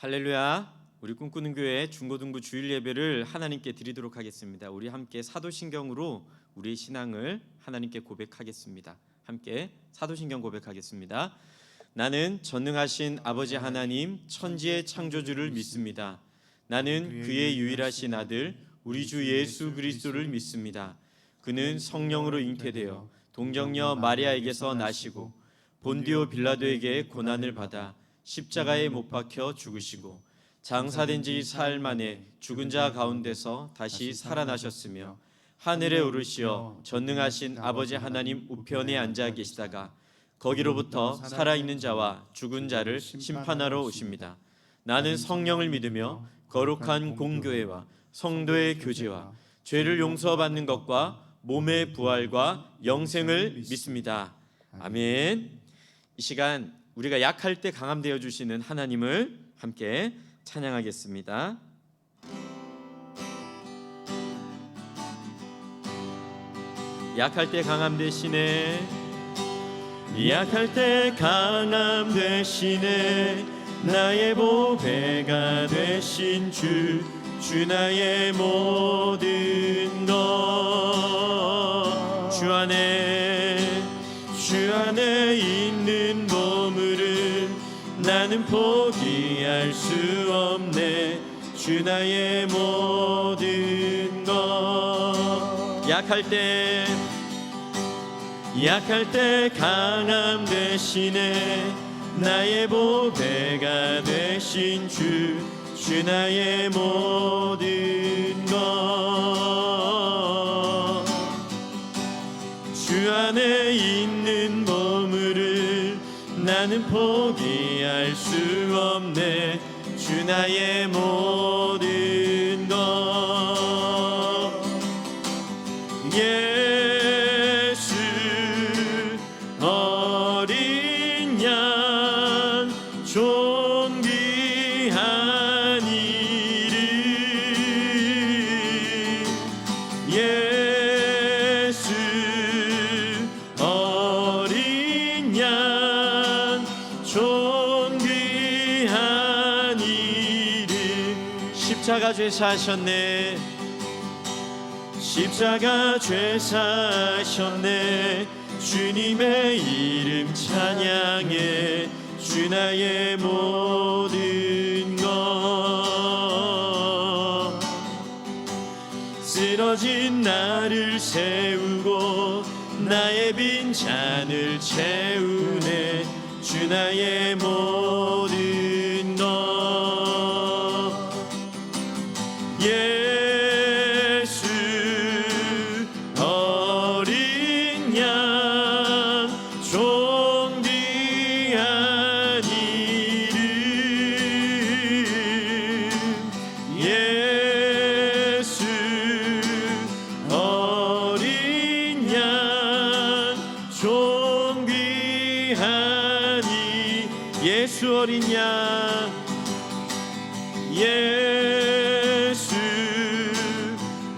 할렐루야. 우리 꿈꾸는 교회 중고등부 주일 예배를 하나님께 드리도록 하겠습니다. 우리 함께 사도신경으로 우리의 신앙을 하나님께 고백하겠습니다. 함께 사도신경 고백하겠습니다. 나는 전능하신 아버지 하나님 천지의 창조주를 믿습니다. 나는 그의 유일하신 아들 우리 주 예수 그리스도를 믿습니다. 그는 성령으로 잉태되어 동정녀 마리아에게서 나시고 본디오 빌라도에게 고난을 받아 십자가에 못 박혀 죽으시고 장사된 지 사흘 만에 죽은 자 가운데서 다시 살아나셨으며 하늘에 오르시어 전능하신 아버지 하나님 우편에 앉아 계시다가 거기로부터 살아있는 자와 죽은 자를 심판하러 오십니다. 나는 성령을 믿으며 거룩한 공교회와 성도의 교제와 죄를 용서받는 것과 몸의 부활과 영생을 믿습니다. 아멘. 이 시간 우리가 약할 때 강함되어 주시는 하나님을 함께 찬양하겠습니다. 약할 때 강함 되시네, 약할 때 강함 되시네. 나의 보배가 되신 주 나의 모든 것. 주 안에 있는 보물은 나는 포기할 수 없네. 주 나의 모든 것. 약할 때 강함 되시네. 나의 보배가 되신 주 나의 모든 것. 주 안에 있는 보물을 나는 포기할 수 없네. 주 나의 모든 것. 예수 어린 양 존귀한 이름. 예수 어린 양 존귀한 이름. 십자가 죄 사셨네. 십자가 죄 사셨네. 주님의 이름 찬양해. 주 나의 모든 것. 쓰러진 나를 세우고 나의 빈 잔을 채우네. 주 나의 모든 것. 예수 어린 양 존귀한 이름. 예수 어린 양 존귀한 예수 어린 양. 예수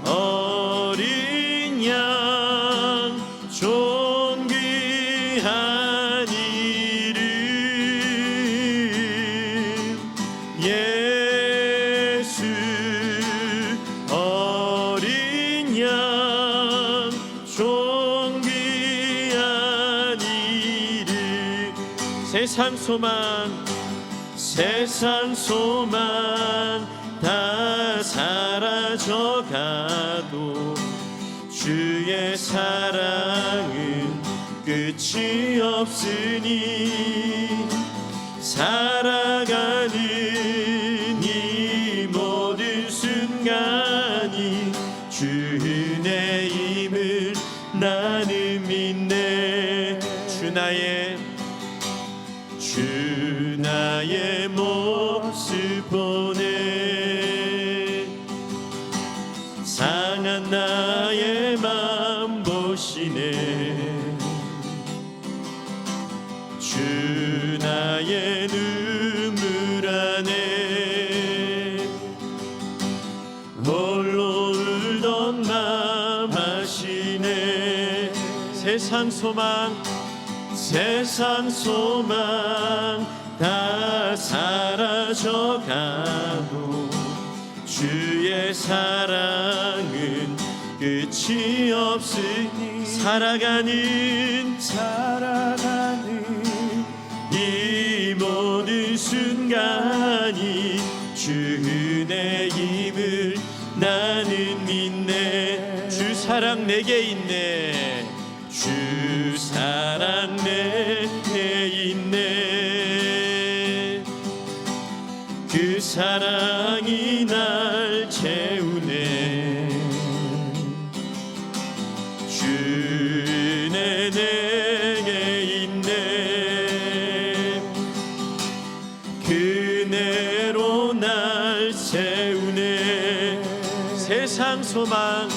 어린 양 존귀한 이름. 예수 어린 양 존귀한 이름. 세상 소망 다 사라져가도 주의 사랑은 끝이 없으니 살아가는 이 모든 순간이 주 은혜임을 나는 믿네. 주 나의 모습 보네. 상한 나의 맘 보시네. 주 나의 눈물 안에 홀로 울던 맘 세상 소망 다 사라져가도 주의 사랑은 끝이 없으니 살아가는 이 모든 순간이 주 은혜임을 나는 믿네. 주 사랑 내게 있네. 주 사랑 내게 있네. 그 사랑이 날 채우네. 주 은혜 내게 있네. 그네로 날 세우네. 세상 소망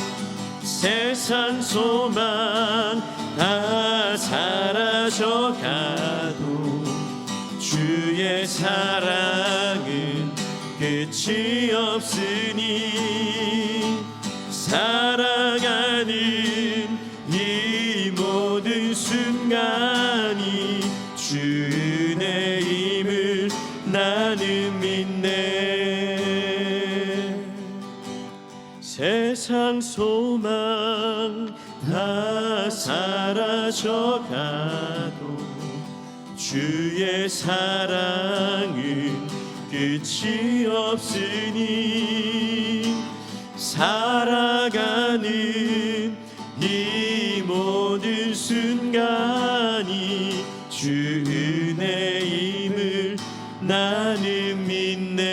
다 사라져가도 주의 사랑은 끝이 없으니 살아가는 이 모든 순간이 주 은혜임을 나는 믿네. 세상 소망 다 사라져가도 주의 사랑은 끝이 없으니 살아가는 이 모든 순간이 주 은혜임을 나는 믿네.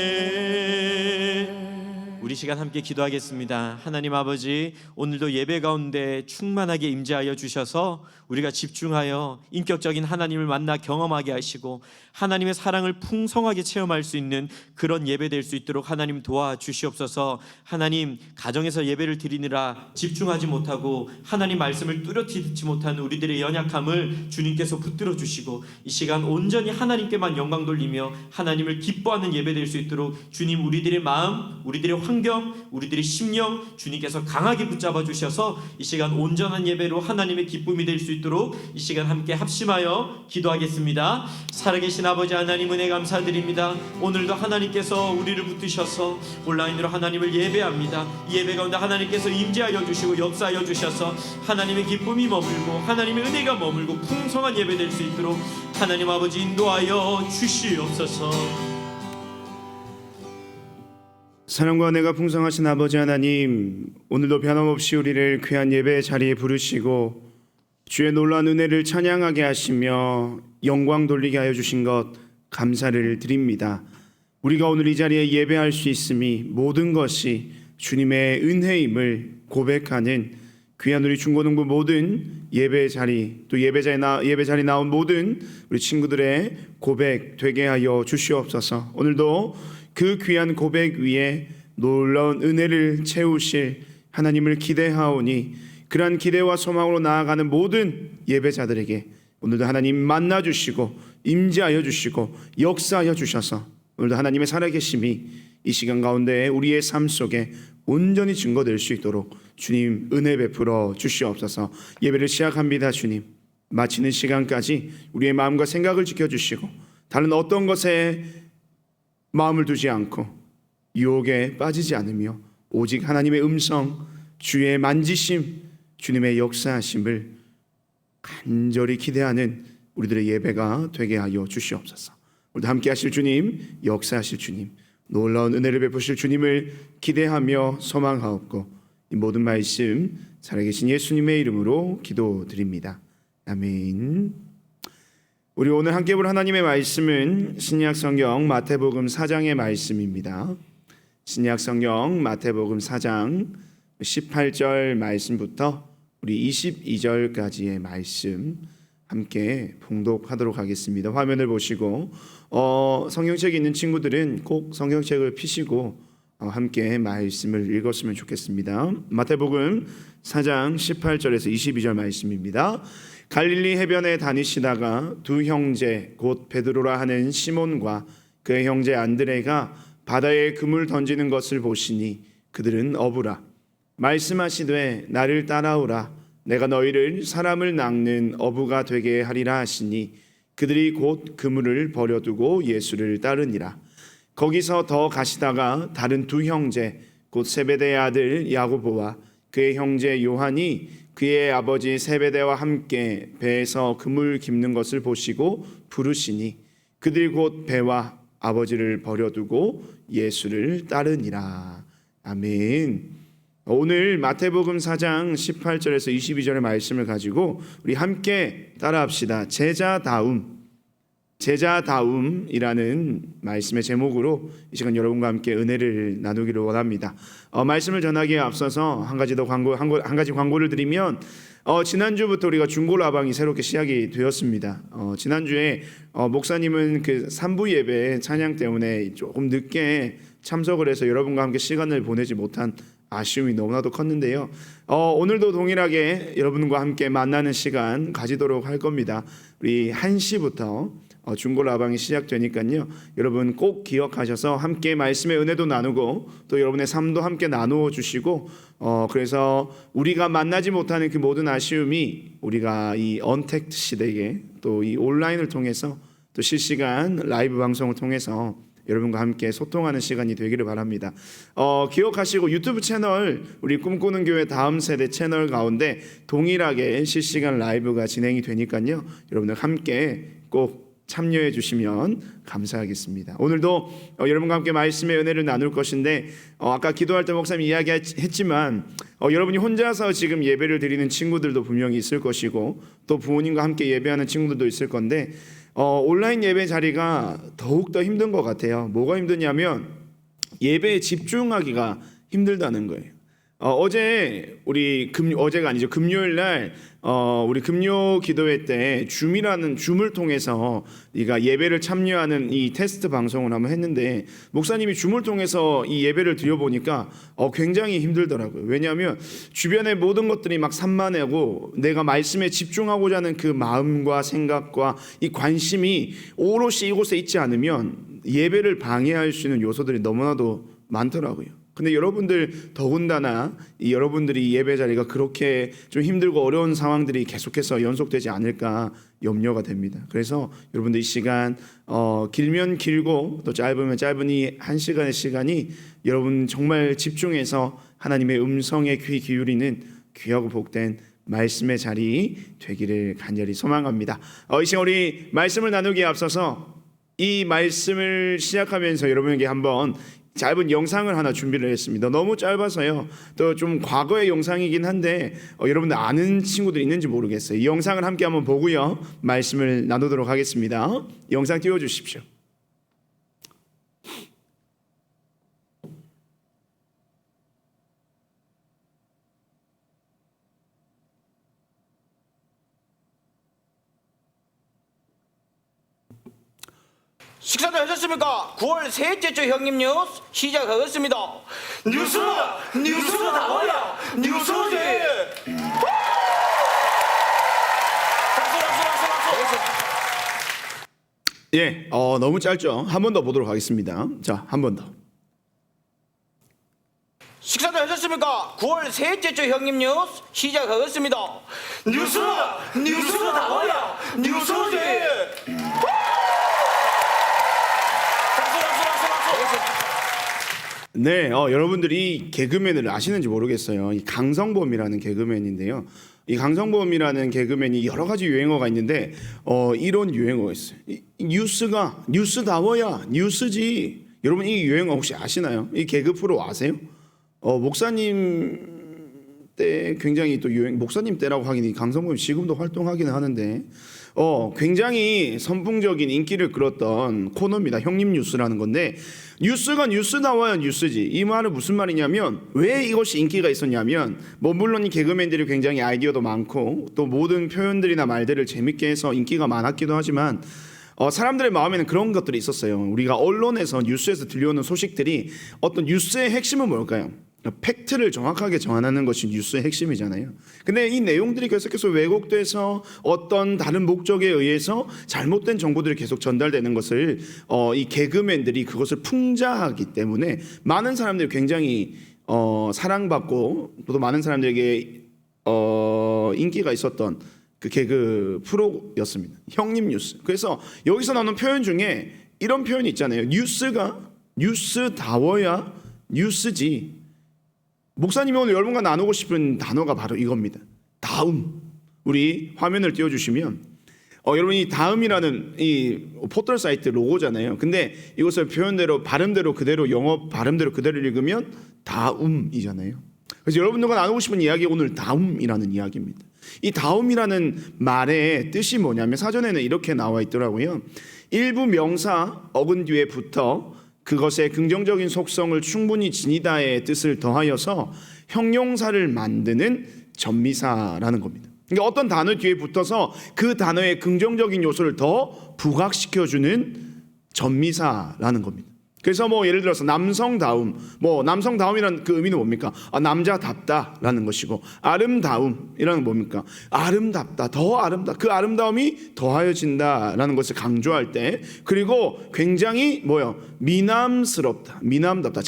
우리 시간 함께 기도하겠습니다. 하나님 아버지, 오늘도 예배 가운데 충만하게 임재하여 주셔서 우리가 집중하여 인격적인 하나님을 만나 경험하게 하시고 하나님의 사랑을 풍성하게 체험할 수 있는 그런 예배 될 수 있도록 하나님 도와주시옵소서. 하나님, 가정에서 예배를 드리느라 집중하지 못하고 하나님 말씀을 뚜렷이 듣지 못하는 우리들의 연약함을 주님께서 붙들어 주시고 이 시간 온전히 하나님께만 영광 돌리며 하나님을 기뻐하는 예배 될 수 있도록 주님, 우리들의 마음, 우리들의 환경, 우리들의 심령 주님께서 강하게 붙잡아 주셔서 이 시간 온전한 예배로 하나님의 기쁨이 될 수 있도록 이 시간 함께 합심하여 기도하겠습니다. 살아계신 아버지 하나님, 은혜 감사드립니다. 오늘도 하나님께서 우리를 붙드셔서 온라인으로 하나님을 예배합니다. 이 예배 가운데 하나님께서 임재하여 주시고 역사하여 주셔서 하나님의 기쁨이 머물고 하나님의 은혜가 머물고 풍성한 예배 될 수 있도록 하나님 아버지 인도하여 주시옵소서. 사랑과 은혜가 풍성하신 아버지 하나님, 오늘도 변함없이 우리를 귀한 예배의 자리에 부르시고 주의 놀라운 은혜를 찬양하게 하시며 영광 돌리게 하여 주신 것 감사를 드립니다. 우리가 오늘 이 자리에 예배할 수 있음이 모든 것이 주님의 은혜임을 고백하는 귀한 우리 중고등부 모든 예배 자리, 또 예배 자리 나온 모든 우리 친구들의 고백 되게 하여 주시옵소서. 오늘도 그 귀한 고백 위에 놀라운 은혜를 채우실 하나님을 기대하오니 그러한 기대와 소망으로 나아가는 모든 예배자들에게 오늘도 하나님 만나주시고 임재하여 주시고 역사하여 주셔서 오늘도 하나님의 살아계심이 이 시간 가운데 우리의 삶 속에 온전히 증거될 수 있도록 주님 은혜 베풀어 주시옵소서. 예배를 시작합니다. 주님, 마치는 시간까지 우리의 마음과 생각을 지켜주시고 다른 어떤 것에 마음을 두지 않고 유혹에 빠지지 않으며 오직 하나님의 음성, 주의 만지심, 주님의 역사하심을 간절히 기대하는 우리들의 예배가 되게 하여 주시옵소서. 오늘도 함께 하실 주님, 역사하실 주님, 놀라운 은혜를 베푸실 주님을 기대하며 소망하옵고 이 모든 말씀 살아계신 예수님의 이름으로 기도드립니다. 아멘. 우리 오늘 함께 볼 하나님의 말씀은 신약 성경 마태복음 4장의 말씀입니다. 신약 성경 마태복음 4장 18절 말씀부터 우리 22절까지의 말씀 함께 봉독하도록 하겠습니다. 화면을 보시고 성경책이 있는 친구들은 꼭 성경책을 펴시고 함께 말씀을 읽었으면 좋겠습니다. 마태복음 4장 18절에서 22절 말씀입니다. 갈릴리 해변에 다니시다가 두 형제 곧 베드로라 하는 시몬과 그의 형제 안드레가 바다에 금을 던지는 것을 보시니 그들은 어부라. 말씀하시되 나를 따라오라. 내가 너희를 사람을 낚는 어부가 되게 하리라 하시니 그들이 곧 그물을 버려두고 예수를 따르니라. 거기서 더 가시다가 다른 두 형제 곧 세베대의 아들 야고보와 그의 형제 요한이 그의 아버지 세베대와 함께 배에서 그물 깁는 것을 보시고 부르시니 그들이 곧 배와 아버지를 버려두고 예수를 따르니라. 아멘. 오늘 마태복음 4장 18절에서 22절의 말씀을 가지고 우리 함께 따라합시다. 제자다움이라는 말씀의 제목으로 이 시간 여러분과 함께 은혜를 나누기를 원합니다. 말씀을 전하기에 앞서서 한 가지 광고를 드리면 지난주부터 우리가 중고라방이 새롭게 시작이 되었습니다. 지난주에 목사님은 그 3부 예배 찬양 때문에 조금 늦게 참석을 해서 여러분과 함께 시간을 보내지 못한 아쉬움이 너무나도 컸는데요. 오늘도 동일하게 여러분과 함께 만나는 시간 가지도록 할 겁니다. 우리 1시부터 중고라방이 시작되니까요. 여러분 꼭 기억하셔서 함께 말씀의 은혜도 나누고 또 여러분의 삶도 함께 나누어 주시고 그래서 우리가 만나지 못하는 그 모든 아쉬움이 우리가 이 언택트 시대에 또 이 온라인을 통해서 또 실시간 라이브 방송을 통해서 여러분과 함께 소통하는 시간이 되기를 바랍니다. 기억하시고 유튜브 채널 우리 꿈꾸는 교회 다음 세대 채널 가운데 동일하게 실시간 라이브가 진행이 되니까요. 여러분들 함께 꼭 참여해 주시면 감사하겠습니다. 오늘도 여러분과 함께 말씀의 은혜를 나눌 것인데 아까 기도할 때 목사님이 이야기했지만 여러분이 혼자서 지금 예배를 드리는 친구들도 분명히 있을 것이고 또 부모님과 함께 예배하는 친구들도 있을 건데 온라인 예배 자리가 더욱더 힘든 것 같아요. 뭐가 힘드냐면 예배에 집중하기가 힘들다는 거예요. 어제가 아니죠. 금요일 날 우리 금요 기도회 때 줌을 통해서 네가 예배를 참여하는 이 테스트 방송을 한번 했는데 목사님이 줌을 통해서 이 예배를 드려보니까 굉장히 힘들더라고요. 왜냐하면 주변의 모든 것들이 막 산만하고 내가 말씀에 집중하고자 하는 그 마음과 생각과 이 관심이 오롯이 이곳에 있지 않으면 예배를 방해할 수 있는 요소들이 너무나도 많더라고요. 근데 여러분들 더군다나 여러분들이 예배 자리가 그렇게 좀 힘들고 어려운 상황들이 계속해서 연속되지 않을까 염려가 됩니다. 그래서 여러분들 이 시간 길면 길고 또 짧으면 짧은 이 1시간의 시간이 여러분 정말 집중해서 하나님의 음성에 귀 기울이는 귀하고 복된 말씀의 자리 되기를 간절히 소망합니다. 이 시간 우리 말씀을 나누기에 앞서서 이 말씀을 시작하면서 여러분에게 한번 짧은 영상을 하나 준비를 했습니다. 너무 짧아서요. 또 좀 과거의 영상이긴 한데 여러분들 아는 친구들 있는지 모르겠어요. 이 영상을 함께 한번 보고요. 말씀을 나누도록 하겠습니다. 영상 띄워주십시오. 식사를 하셨습니까? 9월 셋째 주 형님 뉴스 시작하겠습니다. 뉴스다 나와야 뉴스지. 예, 너무 짧죠. 한 번 더 보도록 하겠습니다. 자, 한 번 더. 식사를 하셨습니까? 9월 셋째 주 형님 뉴스 시작하겠습니다. 뉴스다 나와야 뉴스지. 네, 여러분들이 개그맨을 아시는지 모르겠어요. 이 강성범이라는 개그맨인데요. 이 강성범이라는 개그맨이 여러 가지 유행어가 있는데 이런 유행어가 있어요. 뉴스다워야 뉴스지. 여러분 이 유행어 혹시 아시나요? 이 개그 프로 아세요? 목사님 때 굉장히 또 목사님 때라고 하긴 강성범이 지금도 활동하기는 하는데 굉장히 선풍적인 인기를 끌었던 코너입니다. 형님 뉴스라는 건데 뉴스가 뉴스 나와야 뉴스지. 이 말은 무슨 말이냐면 왜 이것이 인기가 있었냐면 물론 이 개그맨들이 굉장히 아이디어도 많고 또 모든 표현들이나 말들을 재밌게 해서 인기가 많았기도 하지만 사람들의 마음에는 그런 것들이 있었어요. 우리가 언론에서 뉴스에서 들려오는 소식들이 어떤 뉴스의 핵심은 뭘까요? 팩트를 정확하게 전하는 것이 뉴스의 핵심이잖아요. 근데 이 내용들이 계속해서 왜곡돼서 어떤 다른 목적에 의해서 잘못된 정보들이 계속 전달되는 것을 이 개그맨들이 그것을 풍자하기 때문에 많은 사람들이 굉장히 사랑받고 또 많은 사람들에게 인기가 있었던 그 개그 프로였습니다. 형님 뉴스. 그래서 여기서 나오는 표현 중에 이런 표현이 있잖아요. 뉴스가 뉴스다워야 뉴스지. 목사님이 오늘 여러분과 나누고 싶은 단어가 바로 이겁니다. 다음. 우리 화면을 띄워주시면 여러분이 다음이라는 이 포털 사이트 로고잖아요. 근데 이것을 표현대로 발음대로 그대로 영어 발음대로 그대로 읽으면 다음이잖아요. 그래서 여러분들과 나누고 싶은 이야기 오늘 다음이라는 이야기입니다. 이 다음이라는 말의 뜻이 뭐냐면 사전에는 이렇게 나와 있더라고요. 일부 명사 어근 뒤에 붙어 그것의 긍정적인 속성을 충분히 지니다의 뜻을 더하여서 형용사를 만드는 전미사라는 겁니다. 그러니까 어떤 단어 뒤에 붙어서 그 단어의 긍정적인 요소를 더 부각시켜주는 전미사라는 겁니다. 그래서 뭐 예를 들어서 남성다움, 뭐 남성다움이라는 그 의미는 뭡니까? 남자답다라는 것이고, 아름다움이라는 뭡니까? 아름답다, 더 아름다, 그 아름다움이 더하여진다라는 것을 강조할 때, 그리고 굉장히 미남스럽다, 미남답다,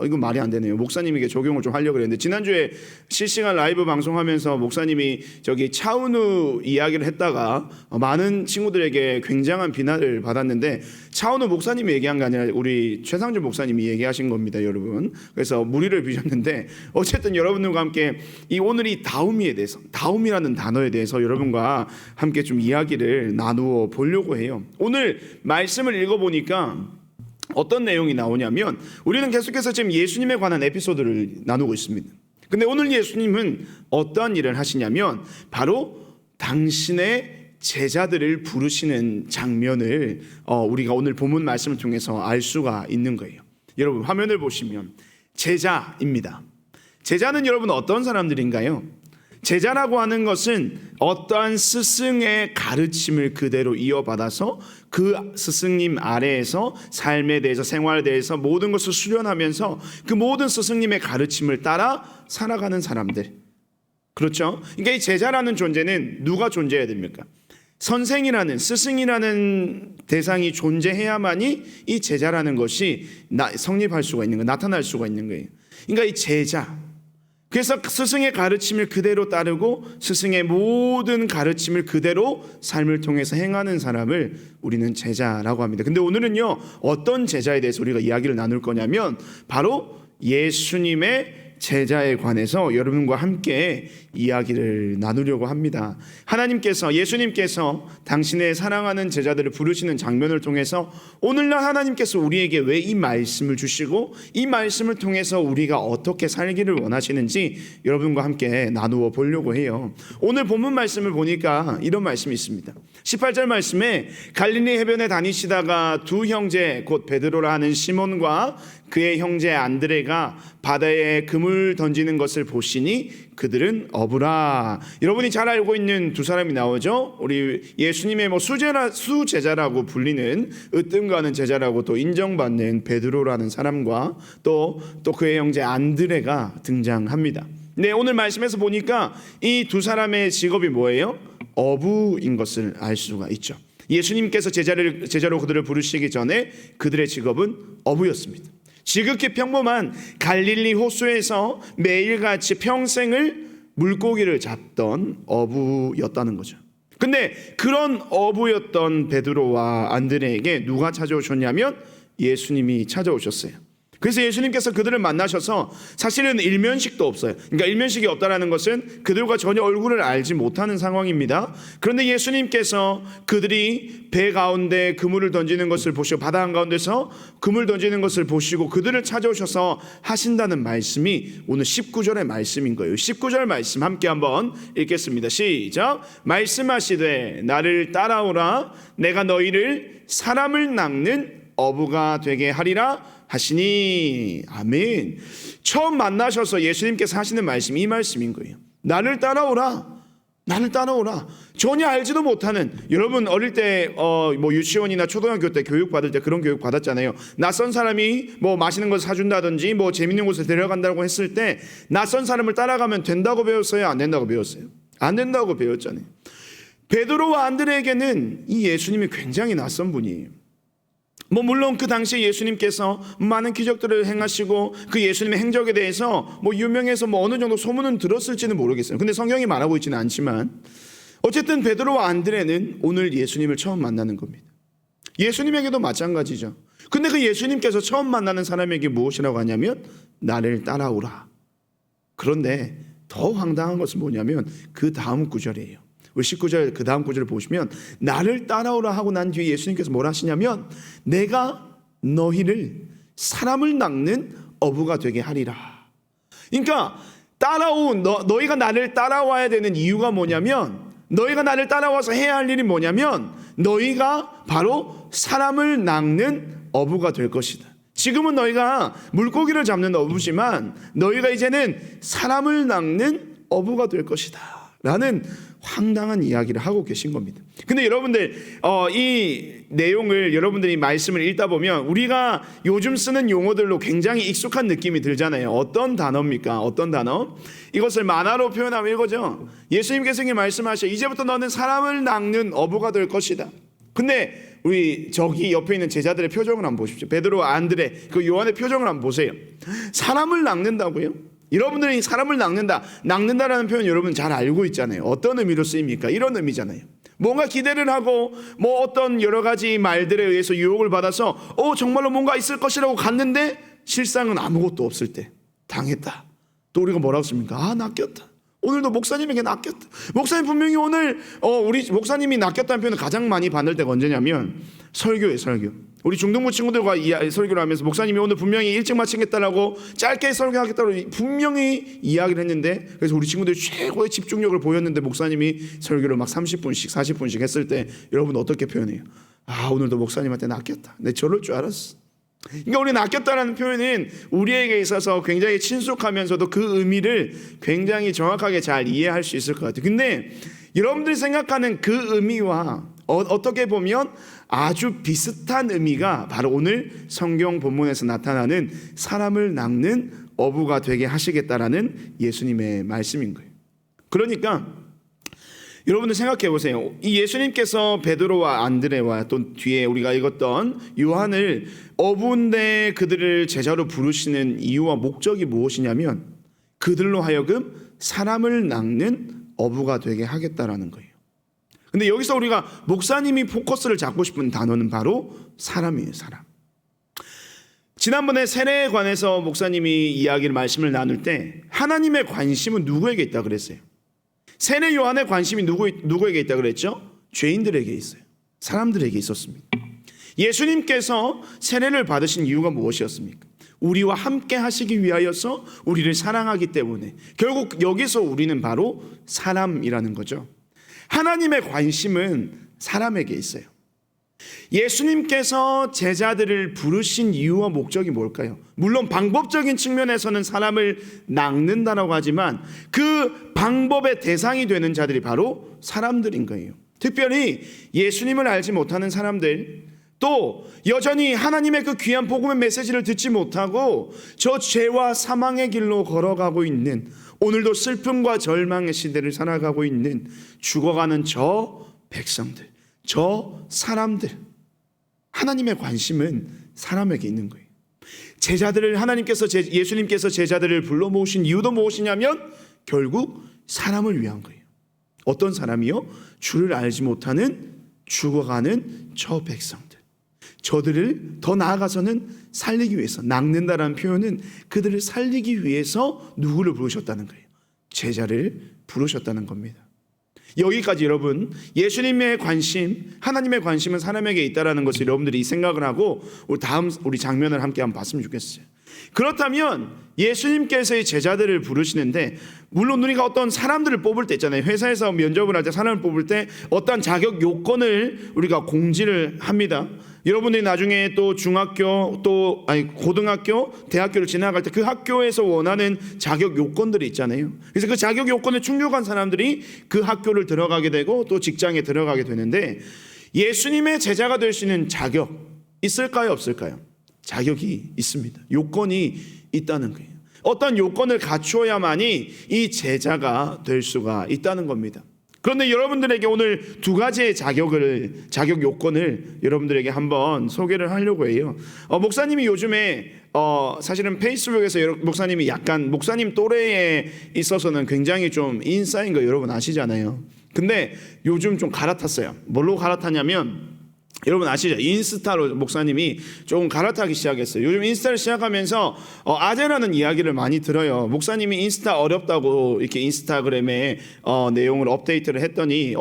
이거 말이 안 되네요. 목사님에게 적용을 좀 하려고 그랬는데 지난주에 실시간 라이브 방송하면서 목사님이 저기 차은우 이야기를 했다가 많은 친구들에게 굉장한 비난을 받았는데 차은우 목사님이 얘기한 게 아니라 우리 최상준 목사님이 얘기하신 겁니다, 여러분. 그래서 무리를 빚었는데 어쨌든 여러분들과 함께 이 오늘 이 다음이에 대해서, 다음이라는 단어에 대해서 여러분과 함께 좀 이야기를 나누어 보려고 해요. 오늘 말씀을 읽어보니까 어떤 내용이 나오냐면 우리는 계속해서 지금 예수님에 관한 에피소드를 나누고 있습니다. 근데 오늘 예수님은 어떠한 일을 하시냐면 바로 당신의 제자들을 부르시는 장면을 우리가 오늘 본문 말씀을 통해서 알 수가 있는 거예요. 여러분 화면을 보시면 제자입니다. 제자는 여러분 어떤 사람들인가요? 제자라고 하는 것은 어떠한 스승의 가르침을 그대로 이어받아서 그 스승님 아래에서 삶에 대해서 생활에 대해서 모든 것을 수련하면서 그 모든 스승님의 가르침을 따라 살아가는 사람들. 그렇죠? 그러니까 이 제자라는 존재는 누가 존재해야 됩니까? 선생이라는 스승이라는 대상이 존재해야만이 이 제자라는 것이 성립할 수가 있는 거예요. 나타날 수가 있는 거예요. 그러니까 이 제자, 그래서 스승의 가르침을 그대로 따르고 스승의 모든 가르침을 그대로 삶을 통해서 행하는 사람을 우리는 제자라고 합니다. 근데 오늘은요, 어떤 제자에 대해서 우리가 이야기를 나눌 거냐면 바로 예수님의 제자에 관해서 여러분과 함께 이야기를 나누려고 합니다. 하나님께서, 예수님께서 당신의 사랑하는 제자들을 부르시는 장면을 통해서 오늘날 하나님께서 우리에게 왜 이 말씀을 주시고 이 말씀을 통해서 우리가 어떻게 살기를 원하시는지 여러분과 함께 나누어 보려고 해요. 오늘 본문 말씀을 보니까 이런 말씀이 있습니다. 18절 말씀에 갈릴리 해변에 다니시다가 두 형제 곧 베드로라 하는 시몬과 그의 형제 안드레가 바다에 그물 던지는 것을 보시니 그들은 어부라. 여러분이 잘 알고 있는 두 사람이 나오죠. 우리 예수님의 수제자라고 불리는 으뜸가는 제자라고 또 인정받는 베드로라는 사람과 또 그의 형제 안드레가 등장합니다. 네, 오늘 말씀에서 보니까 이 두 사람의 직업이 뭐예요? 어부인 것을 알 수가 있죠. 예수님께서 제자로 그들을 부르시기 전에 그들의 직업은 어부였습니다. 지극히 평범한 갈릴리 호수에서 매일같이 평생을 물고기를 잡던 어부였다는 거죠. 근데 그런 어부였던 베드로와 안드레에게 누가 찾아오셨냐면 예수님이 찾아오셨어요. 그래서 예수님께서 그들을 만나셔서 사실은 일면식도 없어요. 그러니까 일면식이 없다는 것은 그들과 전혀 얼굴을 알지 못하는 상황입니다. 그런데 예수님께서 그들이 배 가운데 그물을 던지는 것을 보시고 바다 한가운데서 그물 던지는 것을 보시고 그들을 찾아오셔서 하신다는 말씀이 오늘 19절의 말씀인 거예요. 19절 말씀 함께 한번 읽겠습니다. 시작. 말씀하시되 나를 따라오라. 내가 너희를 사람을 낚는 어부가 되게 하리라 하시니. 아멘. 처음 만나셔서 예수님께서 하시는 말씀이 이 말씀인 거예요. 나를 따라오라. 나를 따라오라. 전혀 알지도 못하는, 여러분 어릴 때 뭐 유치원이나 초등학교 때 교육 받을 때 그런 교육 받았잖아요. 낯선 사람이 뭐 맛있는 것을 사준다든지 뭐 재밌는 곳에 데려간다고 했을 때 낯선 사람을 따라가면 된다고 배웠어요? 안 된다고 배웠어요? 안 된다고 배웠잖아요. 베드로와 안드레에게는 이 예수님이 굉장히 낯선 분이에요. 물론 그 당시에 예수님께서 많은 기적들을 행하시고 그 예수님의 행적에 대해서 유명해서 어느 정도 소문은 들었을지는 모르겠어요. 근데 성경이 말하고 있지는 않지만 어쨌든 베드로와 안드레는 오늘 예수님을 처음 만나는 겁니다. 예수님에게도 마찬가지죠. 근데 그 예수님께서 처음 만나는 사람에게 무엇이라고 하냐면 나를 따라오라. 그런데 더 황당한 것은 뭐냐면 그 다음 구절이에요. 우리 19절 그 다음 구절을 보시면 나를 따라오라 하고 난 뒤에 예수님께서 뭘 하시냐면 내가 너희를 사람을 낚는 어부가 되게 하리라. 그러니까 너희가 나를 따라와야 되는 이유가 뭐냐면, 너희가 나를 따라와서 해야 할 일이 뭐냐면 너희가 바로 사람을 낚는 어부가 될 것이다. 지금은 너희가 물고기를 잡는 어부지만 너희가 이제는 사람을 낚는 어부가 될 것이다 라는 황당한 이야기를 하고 계신 겁니다. 근데 여러분들 이 내용을 여러분들이 말씀을 읽다 보면 우리가 요즘 쓰는 용어들로 굉장히 익숙한 느낌이 들잖아요. 어떤 단어입니까? 어떤 단어? 이것을 만화로 표현하면 이거죠. 예수님께서 말씀하셔 이제부터 너는 사람을 낚는 어부가 될 것이다. 근데 우리 저기 옆에 있는 제자들의 표정을 한번 보십시오. 베드로, 안드레, 그 요한의 표정을 한번 보세요. 사람을 낚는다고요? 여러분들이 사람을 낚는다라는 표현 여러분 잘 알고 있잖아요. 어떤 의미로 쓰입니까? 이런 의미잖아요. 뭔가 기대를 하고 어떤 여러 가지 말들에 의해서 유혹을 받아서 정말로 뭔가 있을 것이라고 갔는데 실상은 아무것도 없을 때 당했다. 또 우리가 뭐라고 씁니까? 낚였다. 오늘도 목사님에게 낚였다. 목사님 분명히 오늘 우리 목사님이 낚였다는 표현을 가장 많이 받을 때가 언제냐면 설교예요. 설교. 우리 중등부 친구들과 설교를 하면서 목사님이 오늘 분명히 일찍 마치겠다라고 짧게 설교하겠다고 분명히 이야기를 했는데, 그래서 우리 친구들이 최고의 집중력을 보였는데 목사님이 설교를 막 30분씩 40분씩 했을 때 여러분 어떻게 표현해요? 오늘도 목사님한테 낚였다. 내 저럴 줄 알았어. 그러니까 우리 낚였다라는 표현은 우리에게 있어서 굉장히 친숙하면서도 그 의미를 굉장히 정확하게 잘 이해할 수 있을 것 같아요. 근데 여러분들이 생각하는 그 의미와 어떻게 보면 아주 비슷한 의미가 바로 오늘 성경 본문에서 나타나는 사람을 낚는 어부가 되게 하시겠다라는 예수님의 말씀인 거예요. 그러니까 여러분들 생각해 보세요. 이 예수님께서 베드로와 안드레와 또 뒤에 우리가 읽었던 요한을 어부인데 그들을 제자로 부르시는 이유와 목적이 무엇이냐면 그들로 하여금 사람을 낚는 어부가 되게 하겠다라는 거예요. 근데 여기서 우리가 목사님이 포커스를 잡고 싶은 단어는 바로 사람이에요. 사람. 지난번에 세례에 관해서 목사님이 말씀을 나눌 때 하나님의 관심은 누구에게 있다 그랬어요? 세례 요한의 관심이 누구에게 있다 그랬죠? 죄인들에게 있어요. 사람들에게 있었습니다. 예수님께서 세례를 받으신 이유가 무엇이었습니까? 우리와 함께 하시기 위하여서 우리를 사랑하기 때문에 결국 여기서 우리는 바로 사람이라는 거죠. 하나님의 관심은 사람에게 있어요. 예수님께서 제자들을 부르신 이유와 목적이 뭘까요? 물론 방법적인 측면에서는 사람을 낚는다라고 하지만 그 방법의 대상이 되는 자들이 바로 사람들인 거예요. 특별히 예수님을 알지 못하는 사람들, 또 여전히 하나님의 그 귀한 복음의 메시지를 듣지 못하고 저 죄와 사망의 길로 걸어가고 있는, 오늘도 슬픔과 절망의 시대를 살아가고 있는 죽어가는 저 백성들, 저 사람들, 하나님의 관심은 사람에게 있는 거예요. 예수님께서 제자들을 불러 모으신 이유도 무엇이냐면 결국 사람을 위한 거예요. 어떤 사람이요? 주를 알지 못하는 죽어가는 저 백성들, 저들을 더 나아가서는 살리기 위해서, 낚는다라는 표현은 그들을 살리기 위해서 누구를 부르셨다는 거예요? 제자를 부르셨다는 겁니다. 여기까지 여러분, 예수님의 관심, 하나님의 관심은 사람에게 있다는 것을 여러분들이 생각을 하고 우리 장면을 함께 한번 봤으면 좋겠어요. 그렇다면 예수님께서의 제자들을 부르시는데, 물론 우리가 어떤 사람들을 뽑을 때 있잖아요. 회사에서 면접을 할 때 사람을 뽑을 때 어떤 자격 요건을 우리가 공지를 합니다. 여러분들이 나중에 또 중학교 고등학교, 대학교를 지나갈 때 그 학교에서 원하는 자격 요건들이 있잖아요. 그래서 그 자격 요건에 충족한 사람들이 그 학교를 들어가게 되고 또 직장에 들어가게 되는데, 예수님의 제자가 될 수 있는 자격 있을까요? 없을까요? 자격이 있습니다. 요건이 있다는 거예요. 어떤 요건을 갖추어야만이 이 제자가 될 수가 있다는 겁니다. 그런데 여러분들에게 오늘 두 가지의 자격 요건을 여러분들에게 한번 소개를 하려고 해요. 목사님이 요즘에 사실은 페이스북에서 목사님이 약간 목사님 또래에 있어서는 굉장히 좀 인싸인 거 여러분 아시잖아요. 근데 요즘 좀 갈아탔어요. 뭘로 갈아탔냐면 여러분 아시죠? 인스타로 목사님이 조금 갈아타기 시작했어요. 요즘 인스타를 시작하면서 아재라는 이야기를 많이 들어요. 목사님이 인스타 어렵다고 이렇게 인스타그램에 내용을 업로드를 했더니